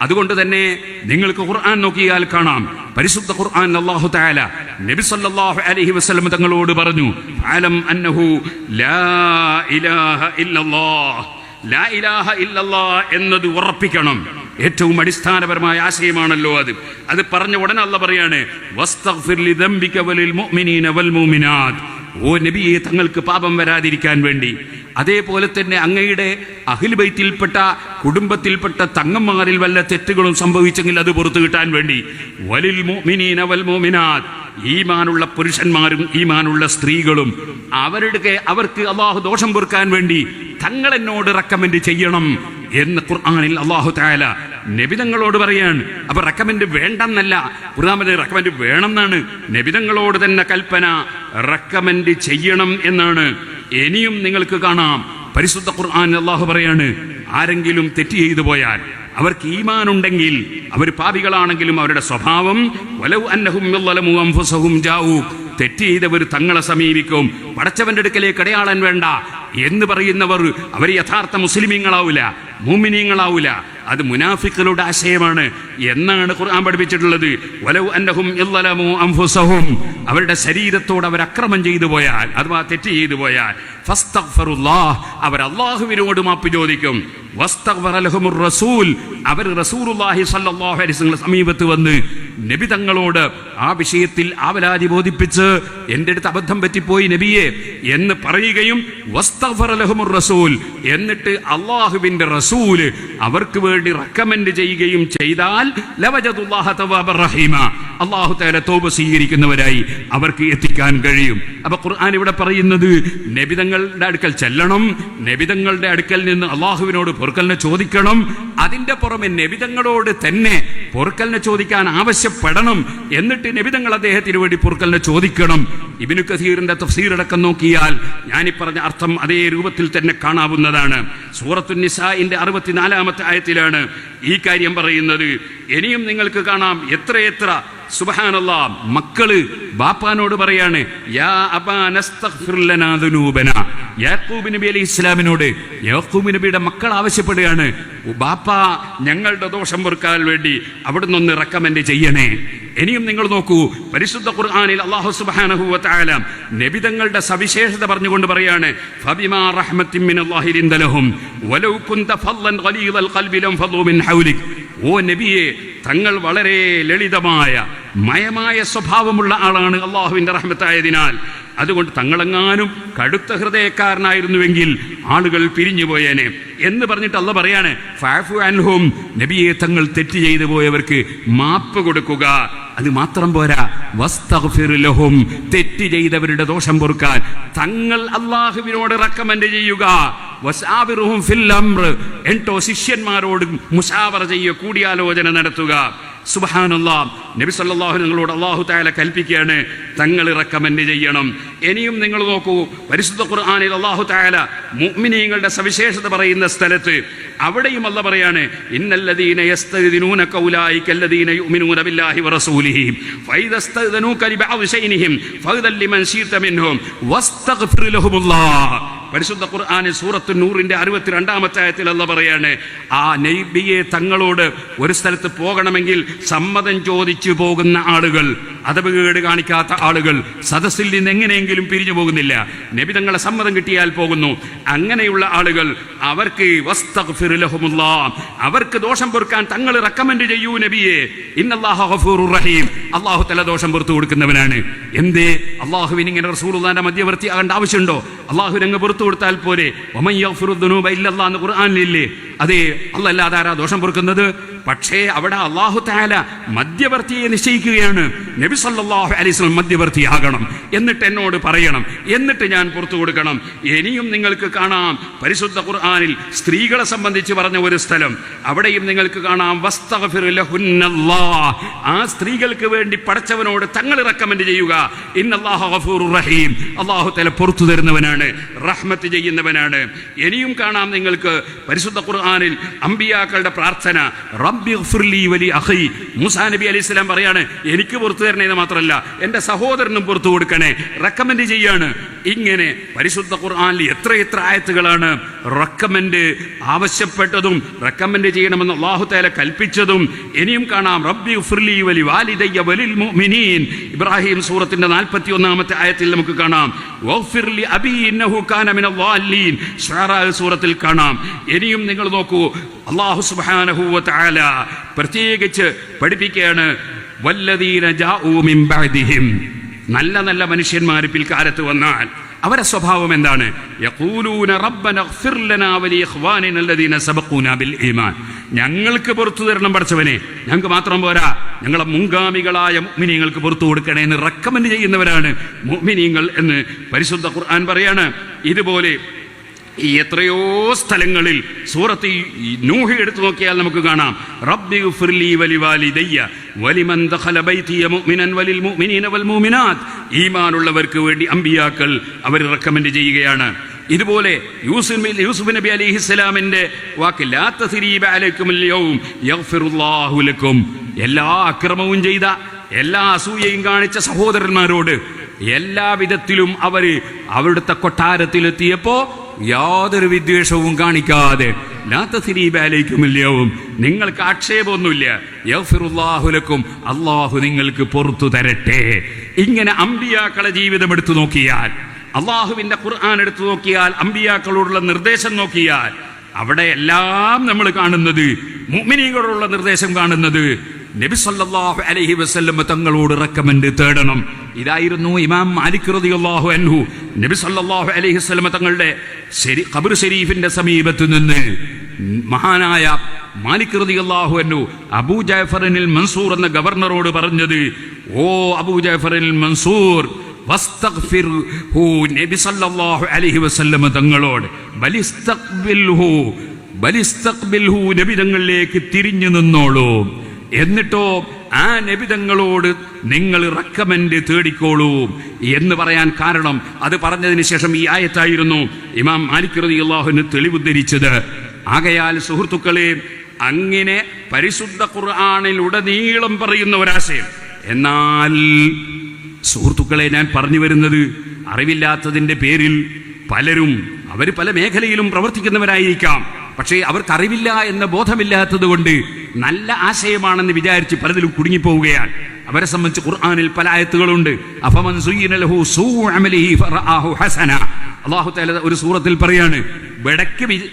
അതുകൊണ്ട് തന്നെ നിങ്ങൾക്ക് ഖുർആൻ നോക്കിയാൽ കാണാം, പരിശുദ്ധ ഖുർആൻ അല്ലാഹു തആല നബി സല്ലല്ലാഹു അലൈഹി വസല്ലം തങ്ങളോട് പറഞ്ഞു, അലം അന്നഹു ലാ ഇലാഹ ഇല്ലല്ലാഹ്, ലാ ഇലാഹ ഇല്ലല്ലാഹ് എന്നത് ഉറപ്പിക്കണം. ഏറ്റവും അടിസ്ഥാനപരമായ ആശയമാണല്ലോ അത് പറഞ്ഞ ഉടനെ അല്ലാഹു പറയാണ്, വസ്തഗ്ഫിർ ലിദംബിക വലിൽ മുഅ്മിനീന വൽ മുഅ്മിനാത്ത്, ഓ നബിയെ തങ്ങൾക്ക് പാപം വരാതിരിക്കാൻ വേണ്ടി, അതേപോലെ തന്നെ അങ്ങയുടെ അഹ്ലു ബൈത്തിൽപ്പെട്ട കുടുംബത്തിൽപ്പെട്ട തങ്ങന്മാരിൽ വല്ല തെറ്റുകളും സംഭവിച്ചെങ്കിൽ അത് പുറത്തു കിട്ടാൻ വേണ്ടി, വലിൽ മുഅ്മിനീന വൽ മുഅ്മിനാത്ത്, ഈമാനുള്ള പുരുഷന്മാരും ഈമാനുള്ള സ്ത്രീകളും അവർക്ക് അല്ലാഹു ദോഷം പൊറുക്കാൻ വേണ്ടി തങ്ങൾ എന്നോട് റെക്കമെൻഡ് ചെയ്യണം എന്ന് ഖുർആനിൽ അല്ലാഹു തആല നബിതങ്ങളോട് പറയാണ്. അപ്പൊ റെക്കമെൻഡ് വേണ്ടെന്നല്ല, ഖുർആനിൽ റെക്കമെൻഡ് വേണമെന്നാണ് നബിതങ്ങളോട് തന്നെ കൽപ്പന, റെക്കമെൻഡ് ചെയ്യണം എന്നാണ്. ഇനിയും നിങ്ങൾക്ക് കാണാം പരിശുദ്ധ ഖുർആനിൽ അല്ലാഹു പറയാണ്, ആരെങ്കിലും തെറ്റ് ചെയ്തു പോയാൽ, അവർക്ക് ഈമാൻ ഉണ്ടെങ്കിൽ, അവർ പാപികളാണെങ്കിലും അവരുടെ സ്വഭാവം വലൗ അന്നഹും യളമു അൻഫുസഹും ജാഊക്, തെറ്റ് ചെയ്തവർ തങ്ങളെ സമീപിക്കും. പടച്ചവന്റെ അടുക്കലേക്ക് അടയാളൻ വേണ്ട എന്ന് പറയുന്നവർ അവർ യഥാർത്ഥ മുസ്ലിമീങ്ങളാവൂല, മുഅ്മിനീങ്ങളാവൂല. അത് മുനാഫിക്കുകളുടെ ആശയമാണ് എന്നാണ് ഖുർആൻ പഠിപ്പിച്ചിട്ടുള്ളത്. വലൗ അന്നഹും യളമു അൻഫുസഹും, അവരുടെ ശരീരത്തോട് അവർ അക്രമം ചെയ്തു പോയാൽ, അഥവാ തെറ്റ് ചെയ്തു പോയാൽ, ഫസ്തഗ്ഫിറുല്ലാഹ്, അവർ അല്ലാഹുവിനോട് മാപ്പ് ചോദിക്കും. വസ്തഗ്ഫറ ലഹുമുർ റസൂൽ, അവർ റസൂലുള്ളാഹി സ്വല്ലല്ലാഹു അലൈഹി വസല്ലം സമീപത്ത് വന്ന് നബി തങ്ങളോട് ആ വിഷയത്തിൽ ആവലാതി ബോധിപ്പിച്ച്, എൻ്റെ അടുത്ത് അബദ്ധം പറ്റിപ്പോയി നബിയെ എന്ന് പറയുകയും, വസ്തഗ്ഫറ ലഹുമുർ റസൂൽ, എന്നിട്ട് അല്ലാഹുവിന്റെ റസൂൽ അവർക്ക് വേണ്ടി റെക്കമെൻഡ് ചെയ്യുകയും ചെയ്താൽ ലവജദുല്ലാഹ തവ്വാബർ റഹീമ, അല്ലാഹു തആല തൗബ സ്വീകരിക്കുന്നവരായി അവർക്ക് എത്തിക്കാൻ കഴിയും. അപ്പൊ ഖുർആൻ ഇവിടെ പറയുന്നത് നബിതങ്ങളുടെ അടുക്കൽ ചെല്ലണം, നബിതങ്ങളുടെ അടുക്കൽ നിന്ന് അല്ലാഹുവിനോട് പൊറുക്കലിനെ ചോദിക്കണം. അതിന്റെ പുറമെ നബിതങ്ങളോട് തന്നെ പൊറുക്കലിനെ ചോദിക്കാൻ ആവശ്യപ്പെടണം. എന്നിട്ട് നബിതങ്ങൾ അദ്ദേഹത്തിന് വേണ്ടി പൊറുക്കലിനെ ചോദിക്കണം. ഇബ്നു കസീറിന്റെ തഫ്സീർ അടക്കം നോക്കിയാൽ ഞാനീ പറഞ്ഞ അർത്ഥം അതേ രൂപത്തിൽ തന്നെ കാണാവുന്നതാണ്. സൂറത്തുൻ നിസാഇന്റെ 64-ാമത്തെ ആയത്തിലാണ് ഈ കാര്യം പറയുന്നത്. ഇനിയും നിങ്ങൾക്ക് കാണാം എത്രയെത്ര സുബ്ഹാനല്ലാഹ്, മക്കള് ബാപ്പാനോട് പറയാണ്, യാ അബാ നസ്തഗ്ഫിർ ലനാ ദുനൂബനാ, യാക്കൂബ് നബി അലൈഹി ഇസ്ലാമിനോട് യാക്കൂബ് നബിയുടെ മക്കൾ ആവശ്യപ്പെടുകയാണ്, ബാപ്പ ഞങ്ങളുടെ ദോഷം പൊറുക്കാൻ വേണ്ടി അവിടുന്ന് ഒന്ന് റെക്കമെൻഡ് ചെയ്യണേ. ഇനിയും നിങ്ങൾ നോക്കൂ, പരിശുദ്ധ ഖുർആനിൽ അല്ലാഹു സുബ്ഹാനഹു വ തആല നബിതങ്ങളുടെ സവിശേഷത പറഞ്ഞുകൊണ്ട് പറയാണ്, ഫബിമാ റഹ്മത്തിൻ മിനല്ലാഹി ലിൻത ലഹും വലൗ കുൻത ഫല്ലൻ ഖലീലൽ ഖൽബി ലം ഫളൂ മിൻ ഹൗലിക്, ഓ നബിയെ തങ്ങൾ വളരെ ലളിതമായ മയമായ സ്വഭാവമുള്ള ആളാണ് അള്ളാഹുവിന്റെ റഹ്മത്തായതിനാൽ. അതുകൊണ്ട് തങ്ങളെങ്ങാനും കടുത്ത ഹൃദയക്കാരനായിരുന്നുവെങ്കിൽ ആളുകൾ പിരിഞ്ഞുപോയേനെ എന്ന് പറഞ്ഞിട്ട് അല്ലാഹു പറയാണ്, ഫഅഫു അൻഹും, നബിയെ തങ്ങൾ തെറ്റ് ചെയ്തു പോയവർക്ക് മാപ്പ് കൊടുക്കുക. അത് മാത്രം പോരാ, വസ്തഗ്ഫിർ ലഹും, തെറ്റ് ചെയ്തവരുടെ ദോഷം പൊറുക്കാൻ തങ്ങൾ അല്ലാഹുവിനോട് റെക്കമെൻഡ് ചെയ്യുക. വസാബിറുഹും ഫിൽ അംർ, എൻട്ടോ ശിഷ്യന്മാരോട് മുശാവറ ചെയ്യുക, കൂടിയാലോചന നടത്തുക. സുബ്ഹാനല്ലാഹ്, നബി സല്ലല്ലാഹു നിങ്ങളോട് അല്ലാഹു തആല കൽപ്പിക്കുകയാണ്, തങ്ങൾ റെക്കമെൻഡ് ചെയ്യണം. ഇനിയും നിങ്ങൾ നോക്കൂ, പരിശുദ്ധ ഖുർആനിൽ അല്ലാഹു തആല മുഅ്മിനീങ്ങളുടെ സവിശേഷത പറയുന്ന സ്ഥലത്ത് അവിടെയും അല്ലാഹു പറയാണ്, ഇന്നല്ലദീന യസ്തദിനൂനക ഉലൈക അല്ലദീന യുഅ്മിനൂന ബില്ലാഹി വറസൂലിഹി ഫൈദസ്തദനൂക ലിബഅദി ശൈഇനിഹിം ഫഖദൽ ലിമൻ ശീത മിൻഹും വസ്തഗ്ഫിർ ലഹുമുല്ലാഹ്. പരിശുദ്ധ ഖുർആനിൽ സൂറത്തുൻ നൂറിന്റെ 62-ാമത്തെ ആയത്തിൽ അല്ലാഹു പറയാണ്, ആ നബിയെ തങ്ങളോട് ഒരു സ്ഥലത്ത് പോകണമെങ്കിൽ സമ്മതം ചോദിച്ചു പോകുന്ന ആളുകൾ, അദബുകേട് കാണിക്കാത്ത ആളുകൾ സദസ്സിൽ നിന്ന് എങ്ങനെയെങ്കിലും പിരിഞ്ഞു പോകുന്നില്ല, നബി തങ്ങളെ സമ്മതം കിട്ടിയാൽ പോകുന്നു. അങ്ങനെയുള്ള ആളുകൾ അവർക്ക് വസ്തഗ്ഫിർ ലഹുമുല്ലാഹ്, അവർക്ക് ദോഷം പൊറുക്കാൻ തങ്ങൾ റെക്കമെൻഡ് ചെയ്യൂ നബിയെ. ഇന്നല്ലാഹ ഗഫൂറുർ റഹീം, അല്ലാഹു തആല ദോഷം പൊറുത്തു കൊടുക്കുന്നവനാണ്. എന്തേ അല്ലാഹുവിന് ഇങ്ങനെ റസൂലുള്ളാഹിന്റെ മധ്യവർത്തി ആകേണ്ട ആവശ്യമുണ്ടോ? അല്ലാഹുവിനെ അങ്ങ് പൊറുത്തു കൊടുത്താൽ പോരെ. വമൻ യഗ്ഫിറു ദുനൂബ ഇല്ലല്ലാഹ് എന്ന് ഖുർആനിലില്ലേ? അതെ, അല്ലാഹ് അല്ലാതെ ആരാ ദോഷം പൊറുക്കുന്നത്? പക്ഷേ അവിടെ അല്ലാഹു തആല മധ്യവർത്തിയെ നിശ്ചയിക്കുകയാണ്. നബി സല്ലല്ലാഹു അലൈഹി വസല്ലം മധ്യവർത്തിയാകണം, എന്നിട്ട് എന്നോട് പറയണം, എന്നിട്ട് ഞാൻ പുറത്തു കൊടുക്കണം. ഇനിയും നിങ്ങൾക്ക് കാണാം പരിശുദ്ധ ഖുർആനിൽ സ്ത്രീകളെ സംബന്ധിച്ച് പറഞ്ഞ ഒരു സ്ഥലം, അവിടെയും നിങ്ങൾക്ക് കാണാം വസ്തഗ്ഫിർ ലഹുന്നല്ലാഹ്, ആ സ്ത്രീകൾക്ക് വേണ്ടി പടച്ചവനോട് തങ്ങൾ റെക്കമെൻഡ് ചെയ്യുക. ഇന്നല്ലാഹ ഗഫൂറുർ റഹീം, അല്ലാഹു തആല പുറത്തു തരുന്നവനാണ്, റഹ്മത്ത് ചെയ്യുന്നവനാണ്. ഇനിയും കാണാം നിങ്ങൾക്ക് പരിശുദ്ധ ഖുർആനിൽ അമ്പിയാക്കളുടെ പ്രാർത്ഥന, റബ്ബി ഗ്ഫിർലി വലി അഖി. മൂസാ നബി അലൈഹിസ്സലാം പറയാണ്, എനിക്ക് പുറത്തു തരണേന്ന് മാത്രമല്ല എൻ്റെ സഹോദരനും പുറത്തു കൊടുക്കണേ, റെക്കമെൻഡ് ചെയ്യാണ്. ഇങ്ങനെ പരിശുദ്ധ ഖുർആനിൽ എത്ര ആയത്തുകളാണ് റെക്കമെൻഡ് ആവശ്യപ്പെട്ടതും റെക്കമെൻഡ് ചെയ്യണമെന്ന് അല്ലാഹു തആല കൽപ്പിച്ചതും. ഇനിയും കാണാം റബ്ബി ഗ്ഫിർലി വലി വാലിദയ്യ വലിൽ മുഅ്മിനീൻ. ഇബ്രാഹിം സൂറത്തിന്റെ 41-ാമത്തെ ആയത്തിൽ നമുക്ക് കാണാം വഗ്ഫിർ ലി അബീ ഇന്നഹു കാന മിനൽ ളാലിൻ. ശുആറാ സൂറത്തിൽ കാണാം. ഇനിയും നിങ്ങൾ നോക്കൂ, അല്ലാഹു സുബ്ഹാനഹു വ തആല പ്രത്യേകിച്ച് പഠിപ്പിക്കുകയാണ്, വല്ലദീന ജാഊ മിൻ ബഅദിഹിം, നല്ല മനുഷ്യന്മാർ പിൽക്കാലത്ത് വന്നാൽ അവരുടെ സ്വഭാവം എന്താണ്? യഖൂലൂന റബ്ബന ഗ്ഫിർ ലനാ വലി ഇഖ്വാനിന അല്ലദീന സബഖൂനാ ബിൽ ഈമാൻ. ഞങ്ങൾക്ക് പുറത്തു തരണം പടച്ചവനെ, ഞങ്ങൾക്ക് മാത്രം പോരാ, ഞങ്ങളെ മുൻഗാമികളായ മുഅ്മിനീങ്ങൾക്ക് പുറത്തു കൊടുക്കണേ എന്ന് റെക്കമെൻഡ് ചെയ്യുന്നവരാണ് മുഅ്മിനീങ്ങൾ എന്ന് പരിശുദ്ധ ഖുർആൻ പറയാണ്. ഇതുപോലെ ഈ എത്രയോ സ്ഥലങ്ങളിൽ സൂറത്ത് നൂഹ് എടുത്തു നോക്കിയാൽ നമുക്ക് കാണാം, റബ്ബി ഗ്ഫിർലി വലി വാലിദയ്യ വലിമൻ ദഖല ബൈതിയ മുഅ്മിനൻ വലിൽ മുഅ്മിനീന വൽ മുഅ്മിനാത്ത്. ഈമാനുള്ളവർക്ക് വേണ്ടി അമ്പിയാക്കൾ അവർ റെക്കമെൻഡ് ചെയ്യുകയാണ്. ഇതുപോലെ യൂസുഫ് നബി അലൈഹിസ്സലാമിന്റെ വാക്ക്, ലാ തസ്രീബ അലൈക്കുമുൽ യൗം യഗ്ഫിറുല്ലാഹു ലക്കും. എല്ലാ അക്രമവും ചെയ്ത, എല്ലാ അസൂയയും കാണിച്ച സഹോദരന്മാരോട് എല്ലാ വിധത്തിലും അവരുടെ കൊട്ടാരത്തിലെത്തിയപ്പോ യാതൊരു വിദ്വേഷവും കാണിക്കാതെ, ലാ തസ്രീബ അലൈക്കുമുൽ യൗം, നിങ്ങൾക്ക് ആക്ഷേപമൊന്നുമില്ല, യഗ്ഫിറുല്ലാഹു ലക്കും, അല്ലാഹു നിങ്ങൾക്ക് പുറത്തു തരട്ടെ. ഇങ്ങനെ അമ്പിയാക്കളെ ജീവിതം എടുത്തു നോക്കിയാൽ, അള്ളാഹുവിന്റെ ഖുർആൻ എടുത്തു നോക്കിയാൽ, അമ്പിയാക്കളോടുള്ള നിർദ്ദേശം നോക്കിയാൽ, അവിടെ എല്ലാം നമ്മൾ കാണുന്നത്, മുഅ്മിനീങ്ങളോടുള്ള നിർദ്ദേശം കാണുന്നത്, നബി സല്ലല്ലാഹു അലൈഹി വസല്ലം തങ്ങളോട് റെക്കമെൻഡ് തേടണം. ഇതായിരുന്നു ഇമാം മാലിക് റളിയല്ലാഹു അൻഹു നബി സല്ലല്ലാഹു അലൈഹി വസല്ലം തങ്ങളുടെ ഖബർ ശരീഫിന്റെ സമീപത്ത് നിന്ന് മഹാനായ മാലിക് റളിയല്ലാഹു അൻഹു അബൂ ജഅഫറിൽ മൻസൂർ എന്ന ഗവർണറോട് പറഞ്ഞത്, ഓ അബൂ ജഅഫറിൽ മൻസൂർ, വസ്തഗ്ഫിർഹു, നബി സല്ലല്ലാഹു അലൈഹി വസല്ലം തങ്ങളോട് ബലിസ്തഖ്ബിൽഹു, നബി തങ്ങളിലേക്ക് തിരിഞ്ഞു നിന്നോളൂ, എന്നിട്ടോ ആ നബി തങ്ങളോട് നിങ്ങൾ റെക്കമെൻഡ് തേടിക്കോളൂ എന്ന് പറയാൻ കാരണം, അത് പറഞ്ഞതിന് ശേഷം ഈ ആയത്തായിരുന്നു ഇമാം മാലിക് റളിയല്ലാഹു അൻഹു തെളിവുദ്ധരിച്ചത്. ആകയാൽ സുഹൃത്തുക്കളെ, അങ്ങനെ പരിശുദ്ധ ഖുർആനിലുടനീളം പറയുന്ന ഒരാശയം. എന്നാൽ സുഹൃത്തുക്കളെ, ഞാൻ പറഞ്ഞു വരുന്നത്, അറിവില്ലാത്തതിൻ്റെ പേരിൽ പലരും, അവർ പല മേഖലയിലും പ്രവർത്തിക്കുന്നവരായിരിക്കാം, പക്ഷേ അവർക്ക് അറിവില്ല എന്ന ബോധമില്ലാത്തത് കൊണ്ട് നല്ല ആശയമാണെന്ന് വിചാരിച്ച് പലതിലും കുടുങ്ങിപ്പോവുകയാണ്. അവരെ സംബന്ധിച്ച് ഖുർആനിൽ പല ആയത്തുകളുണ്ട്. അഫമൻ സുയ്യിന ലഹു സൂഉ അമലിഹി ഫറആഹു ഹസന. അല്ലാഹു തആല ഒരു സൂറത്തിൽ പറയാണ്,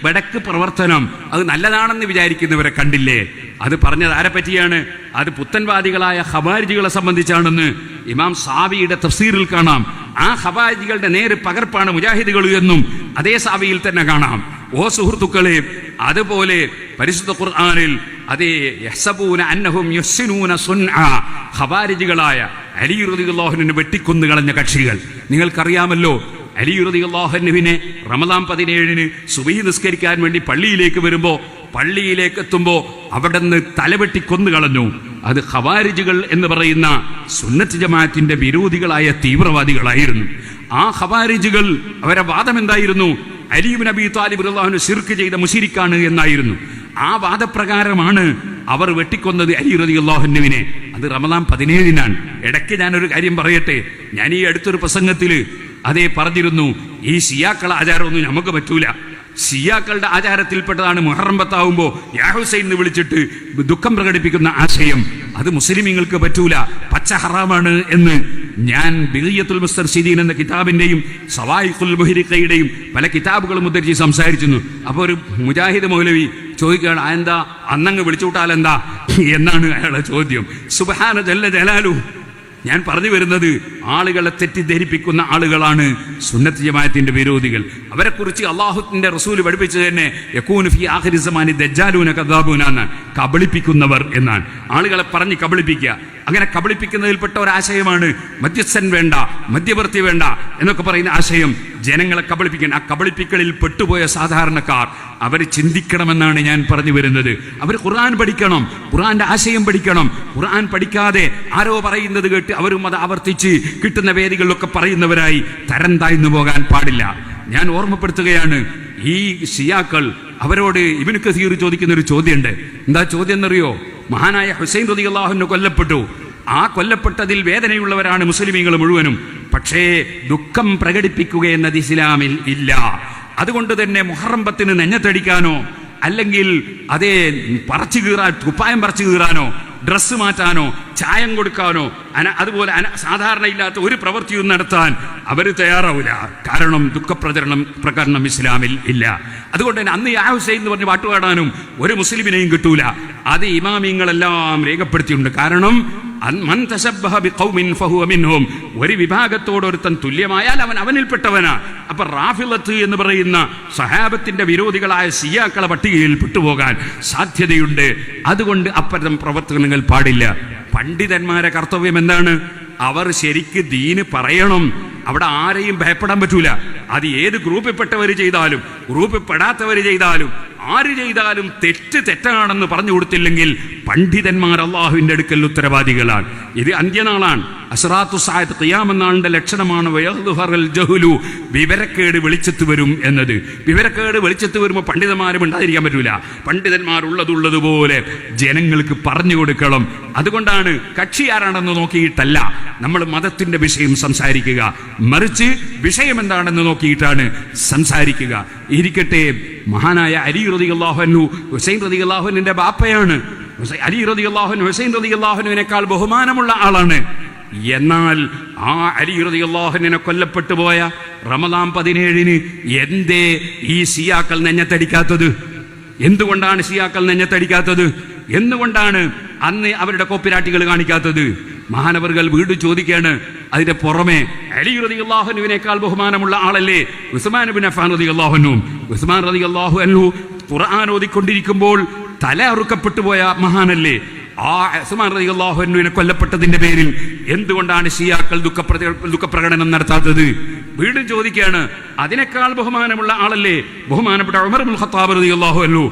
ബടക്ക് പ്രവർത്തനം അത് നല്ലതാണെന്ന് വിചാരിക്കുന്നവരെ കണ്ടില്ലേ? അത് പറഞ്ഞത് ആരെ പറ്റിയാണ്? അത് പുത്തൻവാദികളായ ഖവാരിജികളെ സംബന്ധിച്ചാണെന്ന് ഇമാം സാവിയുടെ തഫ്സീറിൽ കാണാം. ആ ഖവാരിജികളുടെ നേരെ പകർപ്പാണ് മുജാഹിദുകൾ എന്നും അതേ സാവിയിൽ തന്നെ കാണാം. ഓ സുഹൃത്തുക്കളെ, അതുപോലെ പരിശുദ്ധ ഖുർആനിൽ അതേ യഹ്സബൂന അന്നഹും യുഹ്സിനൂന സുൻആ, ഖവാരിജികളായ അലി റളിയല്ലാഹു അൻഹു വെട്ടിക്കൊന്നു കളഞ്ഞ കക്ഷികൾ, നിങ്ങൾക്കറിയാമല്ലോ, അലി റളിയല്ലാഹു അൻഹുവിനെ റമദാൻ 17-ന് സുബഹി നിസ്കരിക്കാൻ വേണ്ടി പള്ളിയിലേക്ക് വരുമ്പോൾ, പള്ളിയിലേക്ക് എത്തുമ്പോൾ അവിടെ നിന്ന് തലവെട്ടി കൊന്നു കളഞ്ഞു. അത് ഖവാരിജുകൾ എന്ന് പറയുന്ന സുന്നത്ത് ജമാഅത്തിന്റെ വിരോധികളായ തീവ്രവാദികളായിരുന്നു. ആ ഖവാരിജുകൾ അവരെ വാദം എന്തായിരുന്നു? അലി ഇബ്നു അബീ ത്വാലിബ് റളിയല്ലാഹു അൻഹു ശിർക്ക് ചെയ്ത മുശ്രിക്കാണ് എന്നായിരുന്നു. ആ വാദപ്രകാരമാണ് അവർ വെട്ടിക്കൊന്നത് അലി റളിയല്ലാഹു അൻഹുവിനെ. അത് റമദാൻ 17-നാണ്. ഇടയ്ക്ക് ഞാനൊരു കാര്യം പറയട്ടെ. ഞാൻ ഈ അടുത്തൊരു പ്രസംഗത്തിൽ അതേ പറഞ്ഞിരുന്നു, ഈ ഷിയാക്കളെ ആചാരമൊന്നും നമുക്ക് പറ്റൂല. ഷിയാക്കളുടെ ആചാരത്തിൽപ്പെട്ടതാണ് മുഹറം 10 യാ ഹുസൈൻ എന്ന് വിളിച്ചിട്ട് ദുഃഖം പ്രകടിപ്പിക്കുന്ന ആശയം. അത് മുസ്ലിമീങ്ങൾക്ക് പറ്റൂല, പച്ച ഹറാമാണ് എന്ന് ഞാൻ ബിഗിയത്തുൽ മുസ്തർശിദീൻ എന്ന കിതാബിന്റെയും സവായിഖുൽ മുഹരിഖയുടെയും പല കിതാബുകളും ഉദ്ധരിച്ച് സംസാരിച്ചിരുന്നു. അപ്പോൾ ഒരു മുജാഹിദ് മൗലവി ചോദിക്കുകയാണ്, എന്താ അന്നങ്ങ് വിളിച്ചുവിട്ടാലെന്താ എന്നാണ് അയാളുടെ ചോദ്യം. സുബ്ഹാന ജല്ല ജലാലു. ഞാൻ പറഞ്ഞു വരുന്നത്, ആളുകളെ തെറ്റിദ്ധരിപ്പിക്കുന്ന ആളുകളാണ് സുന്നത്ത് ജമാഅത്തിന്റെ വിരോധികൾ. അവരെക്കുറിച്ച് അല്ലാഹുവിന്റെ റസൂൽ പഠിപ്പിച്ചത് തന്നെ യകൂനു ഫീ ആഖിരി സമാനി ദജ്ജാലൂന കദ്ദാബൂന എന്നാണ്, കബളിപ്പിക്കുന്നവർ എന്നാണ്. ആളുകളെ പറഞ്ഞ് കബളിപ്പിക്കുക. അങ്ങനെ കബളിപ്പിക്കുന്നതിൽപ്പെട്ട ഒരാശയമാണ് മധ്യസ്ഥൻ വേണ്ട, മധ്യവർത്തി വേണ്ട എന്നൊക്കെ പറയുന്ന ആശയം. ജനങ്ങളെ കബളിപ്പിക്കാൻ, ആ കബളിപ്പിക്കലിൽ പെട്ടുപോയ സാധാരണക്കാർ അവർ ചിന്തിക്കണമെന്നാണ് ഞാൻ പറഞ്ഞു വരുന്നത്. അവർ ഖുർആൻ പഠിക്കണം, ഖുർആന്റെ ആശയം പഠിക്കണം. ഖുർആൻ പഠിക്കാതെ ആരോ പറയുന്നത് കേട്ട് അവരും അത് ആവർത്തിച്ച് കിട്ടുന്ന വേദികളിലൊക്കെ പറയുന്നവരായി തരം താഴ്ന്നു പോകാൻ പാടില്ല. ഞാൻ ഓർമ്മപ്പെടുത്തുകയാണ്, ഈ ഷിയാക്കൾ അവരോട് ഇബ്നു കസീർ ചോദിക്കുന്ന ഒരു ചോദ്യമുണ്ട്. എന്താ ചോദ്യം എന്നറിയോ? മഹാനായ ഹുസൈൻ റളിയല്ലാഹു അൻഹു കൊല്ലപ്പെട്ടു. ആ കൊല്ലപ്പെട്ടതിൽ വേദനയുള്ളവരാണ് മുസ്ലിമീങ്ങൾ മുഴുവനും. പക്ഷേ ദുഃഖം പ്രകടിപ്പിക്കുക എന്നത് ഇസ്ലാമിൽ ഇല്ല. അതുകൊണ്ട് തന്നെ മുഹറം 10-ന് നെഞ്ഞത്തടിക്കാനോ അല്ലെങ്കിൽ അതേ പറിച്ചു കീറാൻ, കുപ്പായം പറിച്ചു കീറാനോ, ഡ്രസ്സ് മാറ്റാനോ, ചായം കൊടുക്കാനോ, അതുപോലെ സാധാരണ ഇല്ലാത്ത ഒരു പ്രവൃത്തിയും നടത്താൻ അവർ തയ്യാറാവില്ല. കാരണം പ്രകടനം ഇസ്ലാമിൽ ഇല്ല. അതുകൊണ്ട് തന്നെ അന്ന് യാ ഹുസൈൻ എന്ന് പറഞ്ഞ് പാട്ടുപാടാനും ഒരു മുസ്ലിമിനെയും കിട്ടൂല. അത് ഇമാമിങ്ങളെല്ലാം രേഖപ്പെടുത്തിയിട്ടുണ്ട്. കാരണം മൻ തശബ്ബഹ ബിഖൗമിൻ ഫഹുവ മിൻഹും, ഒരു വിഭാഗത്തോട് ഒരുത്തൻ തുല്യമായാൽ അവൻ അവനിൽപ്പെട്ടവനാ. അപ്പൊ റാഫിളത്ത് എന്ന് പറയുന്ന സഹാബത്തിന്റെ വിരോധികളായ ഷിയാക്കളെ പട്ടികയിൽ പെട്ടുപോകാൻ സാധ്യതയുണ്ട്. അതുകൊണ്ട് അത്തരം പ്രവർത്തനങ്ങൾ പാടില്ല. പണ്ഡിതന്മാരെ കർത്തവ്യം എന്താണ്? അവർ ശരിക്ക് ദീന് പറയണം. അവിടെ ആരെയും ഭയപ്പെടാൻ പറ്റൂല. അത് ഏത് ഗ്രൂപ്പിൽപ്പെട്ടവർ ചെയ്താലും ഗ്രൂപ്പിൽ പെടാത്തവർ ചെയ്താലും ആര് ചെയ്താലും തെറ്റാണെന്ന് പറഞ്ഞു കൊടുത്തില്ലെങ്കിൽ പണ്ഡിതന്മാർ അള്ളാഹുവിന്റെ അടുക്കൽ ഉത്തരവാദികളാണ്. ഇത് അന്ത്യനാളാണ്. അസ്റാത്തു സാഅത്ത് ഖിയാമത്ത് നാളിന്റെ ലക്ഷണമാണ് വയദ്ഹറൽ ജഹ്ലു, വിവരക്കേട് വെളിച്ചത്ത് വരും എന്നത്. വിവരക്കേട് വെളിച്ചത്ത് വരുമ്പോൾ പണ്ഡിതന്മാരും ഉണ്ടായിരിക്കാൻ പറ്റൂല. പണ്ഡിതന്മാരുള്ളതുപോലെ ജനങ്ങൾക്ക് പറഞ്ഞു കൊടുക്കണം. അതുകൊണ്ടാണ് കക്ഷി ആരാണെന്ന് നോക്കിയിട്ടല്ല നമ്മൾ മതത്തിന്റെ വിഷയം സംസാരിക്കുക, മറിച്ച് വിഷയം എന്താണെന്ന് നോക്കിയിട്ടാണ് സംസാരിക്കുക. ഇരിക്കട്ടെ, മഹാനായ അലി റളിയല്ലാഹു അൻഹു ഹുസൈൻ റളിയല്ലാഹു അൻഹുവിന്റെ ബാപ്പയാണ്. അലി റളിയല്ലാഹു അൻഹു ഹുസൈൻ റളിയല്ലാഹു അൻഹുവിനേക്കാൾ ബഹുമാനമുള്ള ആളാണ്. എന്നാൽ ആ അലി റളിയല്ലാഹു അൻഹുവിനെ കൊല്ലപ്പെട്ടു പോയ റമദാൻ 17-ന് എന്തേ ഈ ഷിയാക്കൾ നെഞ്ഞത്തടിക്കാത്തത്? എന്തുകൊണ്ടാണ് ഷിയാക്കൾ നെഞ്ഞത്തടിക്കാത്തത്? എന്തുകൊണ്ടാണ് അന്ന് അവരുടെ കോപ്പിരാട്ടികൾ കാണിക്കാത്തത്? മഹാനവർകൾ വീണ്ടും ചോദിക്കുകയാണ്. അതിന്റെ പുറമെ അലി റളിയല്ലാഹു അൻഹുവിനേക്കാൾ ബഹുമാനമുള്ള ആളല്ലേ ഉസ്മാൻ ഇബ്നു അഫ്ഫാൻ റളിയല്ലാഹു അൻഹു? ഉസ്മാൻ റളിയല്ലാഹു അൻഹു ഖുർആൻ ഓതിക്കൊണ്ടിരിക്കുമ്പോൾ തല അറുക്കപ്പെട്ടു പോയ മഹാനല്ലേ? ആ ഉസ്മാൻ റളിയല്ലാഹു അൻഹുവിനെ കൊല്ലപ്പെട്ടതിന്റെ പേരിൽ എന്തുകൊണ്ടാണ് ഷിയാക്കൾ ദുഃഖപ്രകടനം നടത്താത്തത്? വീണ്ടും ചോദിക്കുകയാണ്. അതിനേക്കാൾ ബഹുമാനമുള്ള ആളല്ലേ ബഹുമാനപ്പെട്ട ഉമർ ഇബ്നുൽ ഖത്താബ് റളിയല്ലാഹു അൻഹു?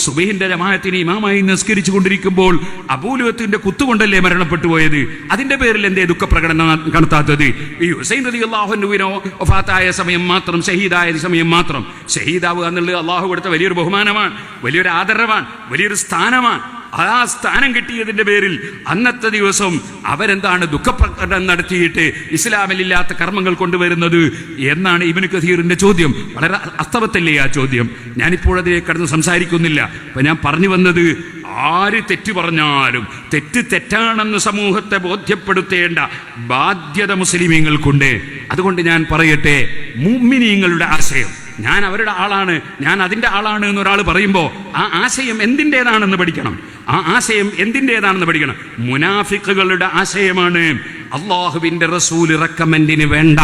സുബഹിന്റെ ജമാഅത്തിന് ഇമാമായി നിസ്കരിച്ചു കൊണ്ടിരിക്കുമ്പോൾ അബൂലുഹത്തിന്റെ കുത്തുകൊണ്ടല്ലേ മരണപ്പെട്ടു പോയത്? അതിന്റെ പേരിൽ എന്തേ ദുഃഖപ്രകടനം നടത്താത്തത്? ഈ ഹുസൈൻ റളിയല്ലാഹു അൻഹുവിനോ വഫാത്തായ സമയം മാത്രം, ഷഹീദായ സമയം മാത്രം, ഷഹീദാവുക എന്നുള്ളത് അള്ളാഹു കൊടുത്ത വലിയൊരു ബഹുമാനമാണ്, വലിയൊരു ആദരവാണ്, വലിയൊരു സ്ഥാനമാണ്. ആ സ്ഥാനം കിട്ടിയതിന്റെ പേരിൽ അന്നത്തെ ദിവസം അവരെന്താണ് ദുഃഖപ്രകടനം നടത്തിയിട്ട് ഇസ്ലാമിലില്ലാത്ത കർമ്മങ്ങൾ കൊണ്ടുവരുന്നത് എന്നാണ് ഇബ്നു കസീറിന്റെ ചോദ്യം. വളരെ അർത്ഥവത്തല്ലേ ആ ചോദ്യം? ഞാനിപ്പോഴതിനെ കടന്ന് സംസാരിക്കുന്നില്ല. അപ്പൊ ഞാൻ പറഞ്ഞു വന്നത്, ആര് തെറ്റ് പറഞ്ഞാലും തെറ്റാണെന്ന് സമൂഹത്തെ ബോധ്യപ്പെടുത്തേണ്ട ബാധ്യത മുസ്ലിമീങ്ങൾക്കുണ്ട്. അതുകൊണ്ട് ഞാൻ പറയട്ടെ, മുഅ്മിനീങ്ങളുടെ ആശയം, ഞാൻ അവരുടെ ആളാണ്, ഞാൻ അതിൻ്റെ ആളാണ് എന്നൊരാൾ പറയുമ്പോൾ ആ ആശയം എന്തിൻ്റെതാണെന്ന് പഠിക്കണം. ആ ആശയം എന്തിൻ്റെതാണെന്ന് പഠിക്കണം. മുനാഫിക്കുകളുടെ ആശയമാണ് അള്ളാഹുവിന്റെ റസൂൽ റെക്കമെൻഡിന് വേണ്ട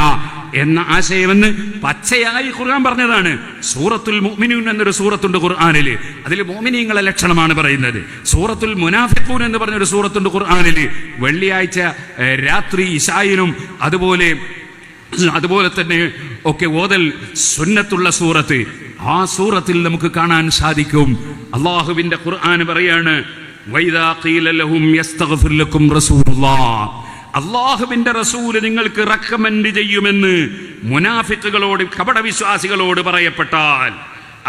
എന്ന ആശയമെന്ന് പച്ചയായി ഖുർആൻ പറഞ്ഞതാണ്. സൂറത്തുൽ മുഅ്മിനൂൻ എന്നൊരു സൂറത്തുണ്ട് ഖുർആനിൽ. അതിൽ മുഅ്മിനീങ്ങളെ ലക്ഷണമാണ് പറയുന്നത്. സൂറത്തുൽ മുനാഫിഖൂൻ എന്ന് പറഞ്ഞൊരു സൂറത്തുണ്ട് ഖുർആനിൽ. വെള്ളിയാഴ്ച രാത്രി ഇശായിനും അതുപോലെ അതുപോലെ തന്നെ ഒക്കെ ഓതൽ സുന്നത്തുള്ള സൂറത്ത്, ആ സൂറത്തിൽ നമുക്ക് കാണാൻ സാധിക്കും. അള്ളാഹുവിന്റെ ഖുർആൻ പറയാണ്, വൈദാ ഖീല ലഹും യസ്തഗ്ഫിർ ലക്കും റസൂലുള്ളാഹ്, അള്ളാഹുവിന്റെ റസൂല് നിങ്ങൾക്ക് റെക്കമെൻഡ് ചെയ്യുമെന്ന് മുനാഫിക്കുകളോട്, കപടവിശ്വാസികളോട് പറയപ്പെട്ടാൽ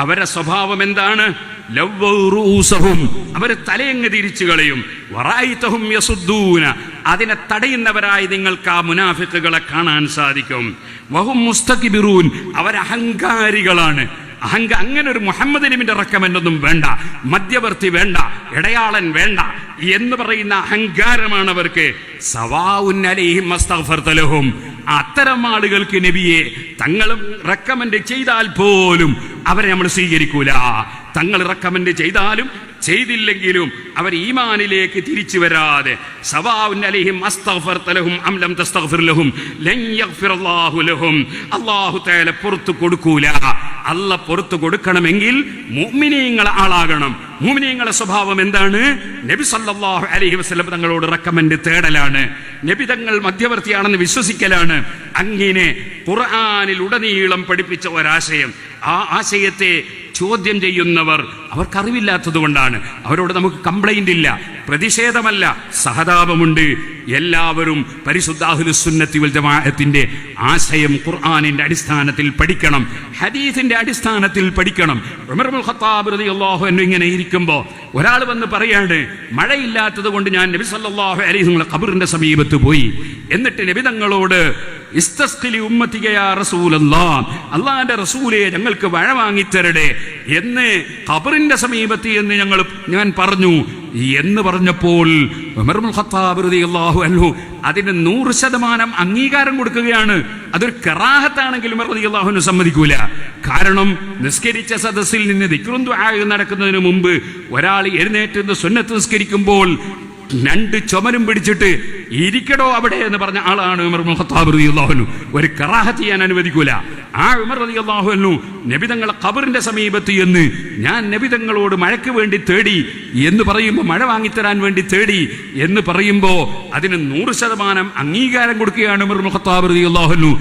അവരുടെ സ്വഭാവം എന്താണ്? അവര് തലയങ്ങ് തിരിച്ചു കളയും. വറായിതഹും യസുദ്ദൂന, അതിനെ തടയുന്നവരായി നിങ്ങൾക്ക് ആ മുനാഫിക്കുകളെ കാണാൻ സാധിക്കും. വഹും മുസ്തക്ബിറൂൻ, അവരഹങ്കാരികളാണ്. അങ്ങനെ ഒരു മുഹമ്മദ് നബിന്റെ റെക്കമെൻഡ് ഒന്നും വേണ്ട, മധ്യവർത്തി വേണ്ട, ഇടയാളൻ വേണ്ട എന്ന് പറയുന്ന അഹങ്കാരമാണ് അവർക്ക്. സവാഉൻ അലൈഹിം അസ്തഗ്ഫർത ലഹും, അത്തരം ആളുകൾക്ക് നബിയെ തങ്ങളും റെക്കമെൻഡ് ചെയ്താൽ പോലും അവരെ നമ്മൾ സ്വീകരിക്കൂല. തങ്ങൾ റെക്കമെൻഡ് ചെയ്താലും ചെയ്തില്ലെങ്കിലും അവർ ഈമാനിലേക്ക് തിരിച്ചു വരാതെ, സവാഉൻ അലൈഹിം അസ്തഗ്ഫർത ലഹും അം ലം തസ്തഗ്ഫിർ ലഹും ലൻ യഗ്ഫിറല്ലാഹു ലഹും, അല്ലാഹു തആല പുറത്തു കൊടുക്കൂല. അല്ല പുറത്തു കൊടുക്കണമെങ്കിൽ മുഅ്മിനീങ്ങളെ ആളാകണം. മുഅ്മിനീങ്ങളെ സ്വഭാവം എന്താണ്? നബി സല്ലല്ലാഹു അലൈഹി വസല്ലം തങ്ങളോട് റെക്കമെൻഡ് തേടലാണ്, നബി തങ്ങൾ മധ്യവർത്തിയാണെന്ന് വിശ്വസിക്കലാണ്. അങ്ങനെ ഖുർആനിൽ ഉടനീളം പഠിപ്പിച്ച ഒരാശയം, ആ ആശയത്തെ ചോദ്യം ചെയ്യുന്നവർ അവർക്കറിവില്ലാത്തത് കൊണ്ടാണ്. അവരോട് നമുക്ക് കംപ്ലൈന്റ് ഇല്ല, പ്രതിഷേധമല്ല, സഹതാപമുണ്ട്. എല്ലാവരും പരിശുദ്ധ അഹ്ലുസ് സുന്നത്തി വൽ ജമാഅത്തിന്റെ ആശയം ഖുർആനിന്റെ അടിസ്ഥാനത്തിൽ പഠിക്കണം, ഹദീസിന്റെ അടിസ്ഥാനത്തിൽ പഠിക്കണം. ഉമർ ഇബ്നുൽ ഖത്താബ് റളിയല്ലാഹു അൻഹു ഇങ്ങനെ ഇരിക്കുമ്പോൾ ഒരാൾ വന്ന് പറയാണ്, മഴയില്ലാത്തത് കൊണ്ട് ഞാൻ നബി സല്ലല്ലാഹു അലൈഹി വസല്ലം ഖബറിന്റെ സമീപത്ത് പോയി. എന്നിട്ട് നബി തങ്ങളോട് ഇസ്തസ്ഖിലി ഉമ്മതിക യാ റസൂലല്ലാഹ്, അല്ലാഹുവിന്റെ റസൂലേ ഞങ്ങൾക്ക് മഴ വാങ്ങിത്തരടേ എന്ന് ഖബറിന്റെ സമീപത്ത് എന്ന് ഞാൻ പറഞ്ഞു എന്ന് പറഞ്ഞപ്പോൾ ഉമർ ഇബ്നുൽ ഖത്താബ് റളിയല്ലാഹു അൻഹു അതിന് 100% അംഗീകാരം കൊടുക്കുകയാണ്. അതൊരു കറാഹത്താണെങ്കിൽ ഉമർ റളിയല്ലാഹു അൻഹു സമ്മതിക്കൂല. കാരണം നിസ്കരിച്ച സദസ്സിൽ നിന്ന് ദിക്റും ദുആയും നടക്കുന്നതിന് മുമ്പ് ഒരാൾ എഴുന്നേറ്റ് നിന്ന് സുന്നത്ത് നിസ്കരിക്കുമ്പോൾ 2 ചുമലും പിടിച്ചിട്ട് ഇരിക്കടോ അവിടെ എന്ന് പറഞ്ഞ ആളാണ് ഉമർ ഇബ്നുൽ ഖത്താബ് റളിയല്ലാഹു അൻഹു. ഒരു കറാഹത്ത് ചെയ്യാൻ അനുവദിക്കൂല. ആ ഉമർ റളിയല്ലാഹു അൻഹു നബി തങ്ങളെ ഖബറിന്റെ സമീപത്ത് എന്ന് ഞാൻ നബി തങ്ങളോട് മഴയ്ക്ക് വേണ്ടി തേടി എന്ന് പറയുമ്പോൾ, മഴ വാങ്ങിത്തരാൻ വേണ്ടി തേടി എന്ന് പറയുമ്പോൾ അതിന് 100% അംഗീകാരം കൊടുക്കുകയാണ് ഉമർ ഇബ്നുൽ ഖത്താബ് റളിയല്ലാഹു അൻഹു.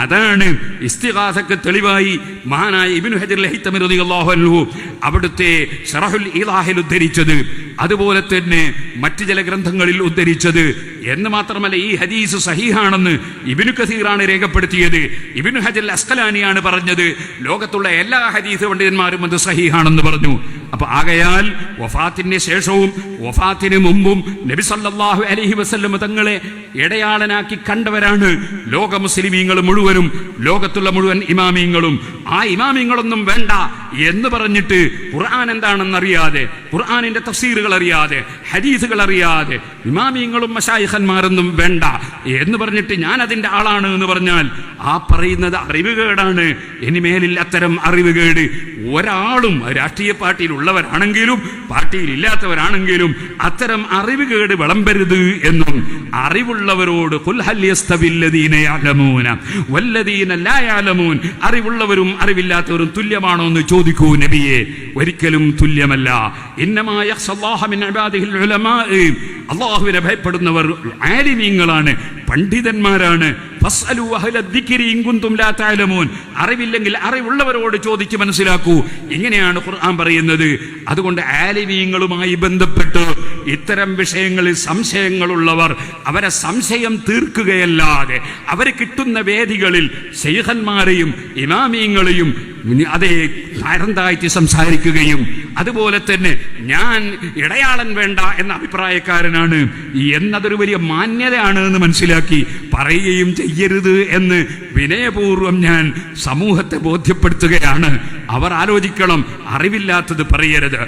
അതാണ് ഇസ്തിഗാസക്ക് തെളിവായി മഹാനായ ഇബ്നു ഹജർ ലഹിത്തമി റളിയല്ലാഹു അൻഹു അവിടുത്തെ ശറഹുൽ ഇലാഹിൽ ഉദ്ധരിച്ചത്, അതുപോലെ തന്നെ മറ്റു ചില ഗ്രന്ഥങ്ങളിൽ ഉദ്ധരിച്ചത്. എന്ന് മാത്രമല്ല, ഈ ഹദീസ് സഹീഹാണെന്ന് ഇബ്നു കസീറാണ് രേഖപ്പെടുത്തിയത്. ഇബ്നു ഹജർ അസ്ഖലാനിയാണ് പറഞ്ഞത്. ലോകത്തുള്ള എല്ലാ ഹദീസ് പണ്ഡിതന്മാരും അത് സഹീഹാണെന്ന് പറഞ്ഞു. അപ്പൊ ആകയാൽ വഫാത്തിന് ശേഷവും വഫാത്തിന് മുമ്പും നബി സല്ലല്ലാഹു അലൈഹി വസല്ലം തങ്ങളെ ഇടയാളനാക്കി കണ്ടവരാണ് ലോക മുസ്ലിമീങ്ങൾ മുഴുവനും, ലോകത്തുള്ള മുഴുവൻ ഇമാമീങ്ങളും. ആ ഇമാമീങ്ങളൊന്നും വേണ്ട എന്ന് പറഞ്ഞിട്ട് ഖുർആൻ എന്താണെന്നറിയാതെ, ഖുർആനിന്റെ തഫ്സീറുകൾ അറിയാതെ, ഹദീസുകൾ അറിയാതെ ഇമാമീങ്ങളും മശായിഖന്മാരൊന്നും വേണ്ട എന്ന് പറഞ്ഞിട്ട് ഞാൻ അതിന്റെ ആളാണ് എന്ന് പറഞ്ഞാൽ ആ പറയുന്നത് അറിവുകേടാണ്. ഇനിമേലിൽ അത്തരം അറിവുകേട് ഒരാളും, രാഷ്ട്രീയ പാർട്ടിയിൽ ഉള്ളവരാണെങ്കിലും പാർട്ടിയിൽ ഇല്ലാത്തവരാണെങ്കിലും അത്തരം അറിവുകേട് വിളമ്പരുത് എന്നും, അറിവുള്ളവരോട് ഖുൽ ഹൽ യസ്തവില്ലദീന യഅലമൂന വല്ലദീന ലാ യഅലമൂൻ, അറിവുള്ളവരും അറിവില്ലാത്തവരും തുല്യമാണോ എന്ന് ചോദിക്കൂ നബിയെ. ഒരിക്കലും തുല്യമല്ല. ഇന്നമാ യഖ്ശല്ലാഹ മിൻ ഇബാദിഹിൽ ഉലമാ, അല്ലാഹുവിനെ ഭയപ്പെടുന്നവർ ആലിമീങ്ങളാണ്, പണ്ഡിതന്മാരാണ്. ഫസ്അലു അഹ്ല ദിക്രി ഇൻ കുൻതും ലാ തഅലമൂൻ, അറിവില്ലെങ്കിൽ അറിവുള്ളവരോട് ചോദിച്ച് മനസ്സിലാക്കൂ. ഇങ്ങനെയാണ് ഖുർആൻ പറയുന്നത്. അതുകൊണ്ട് ആലിമീങ്ങളുമായി ബന്ധപ്പെട്ട് ഇത്തരം വിഷയങ്ങളിൽ സംശയങ്ങളുള്ളവർ അവരെ സംശയം തീർക്കുകയല്ലാതെ അവര് കിട്ടുന്ന വേദികളിൽ ശൈഖന്മാരെയും ഇമാമീങ്ങളെയും അതേ താഴ്ത്തി സംസാരിക്കുകയും അതുപോലെ തന്നെ ഞാൻ ഇടയാളൻ വേണ്ട എന്ന അഭിപ്രായക്കാരനാണ് എന്നതൊരു വലിയ മാന്യതയാണ് എന്ന് മനസ്സിലാക്കി പറയുകയും ചെയ്യരുത് എന്ന് വിനയപൂർവ്വം ഞാൻ സമൂഹത്തെ ബോധ്യപ്പെടുത്തുകയാണ്. അവർ ആലോചിക്കണം, അറിവില്ലാത്തത് പറയരുത്,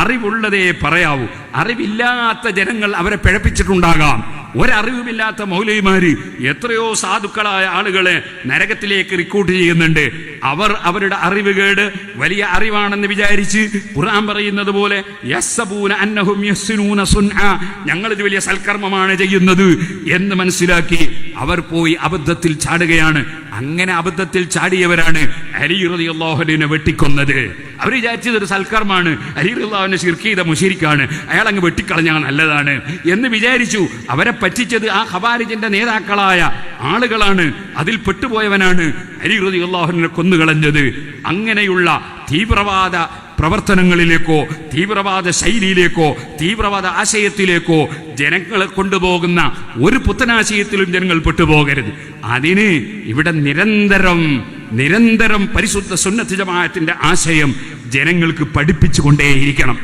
അറിവുള്ളതേ പറയാവൂ. അറിവില്ലാത്ത ജനങ്ങൾ അവരെ പിഴപ്പിച്ചിട്ടുണ്ടാകാം. ഒരറിവുമില്ലാത്ത മൗലവിമാര് എത്രയോ സാധുക്കളായ ആളുകളെ നരകത്തിലേക്ക് റിക്രൂട്ട് ചെയ്യുന്നുണ്ട്. അവർ അവരുടെ അറിവുകേട് വലിയ അറിവാണെന്ന് വിചാരിച്ച് ഖുർആൻ പറയുന്നത് പോലെ യസ്സബൂന അന്നഹും യഹ്സിനൂന സുൻആ, ഞങ്ങളിത് വലിയ സൽക്കർമ്മമാണ് ചെയ്യുന്നത് എന്ന് മനസ്സിലാക്കി അവർ പോയി അബദ്ധത്തിൽ ചാടുകയാണ്. അങ്ങനെ അബദ്ധത്തിൽ ചാടിയവരാണ് അലി റളിയല്ലാഹു അൻഹുവിനെ വെട്ടിക്കൊന്നത്. അവർ വിചാരിച്ചത് ഒരു സൽക്കർമാണ്, അലി റളിയല്ലാഹു അൻഹു ശിർക്ക് ചെയ്ത മുശ്രിക്കാണ്, അയാൾ അങ്ങ് വെട്ടിക്കളഞ്ഞാൽ നല്ലതാണ് എന്ന് വിചാരിച്ചു. അവരെ പറ്റിച്ചത് ആ ഖവാരിജിന്റെ നേതാക്കളായ ആളുകളാണ്. അതിൽ പെട്ടുപോയവനാണ് അലി റളിയല്ലാഹു അൻഹുവിനെ കൊന്നുകളഞ്ഞത്. അങ്ങനെയുള്ള തീവ്രവാദ പ്രവർത്തനങ്ങളിലേക്കോ തീവ്രവാദ ശൈലിയിലേക്കോ തീവ്രവാദ ആശയത്തിലേക്കോ ജനങ്ങളെ കൊണ്ടുപോകുന്ന ഒരു പുത്തനാശയത്തിലും ജനങ്ങൾ പെട്ടുപോകരുത്. അതിന് ഇവിടെ നിരന്തരം പരിശുദ്ധ സുന്നത്ത് ജമാഅത്തിന്റെ ആശയം ജനങ്ങൾക്ക് പഠിപ്പിച്ചുകൊണ്ടേയിരിക്കണം.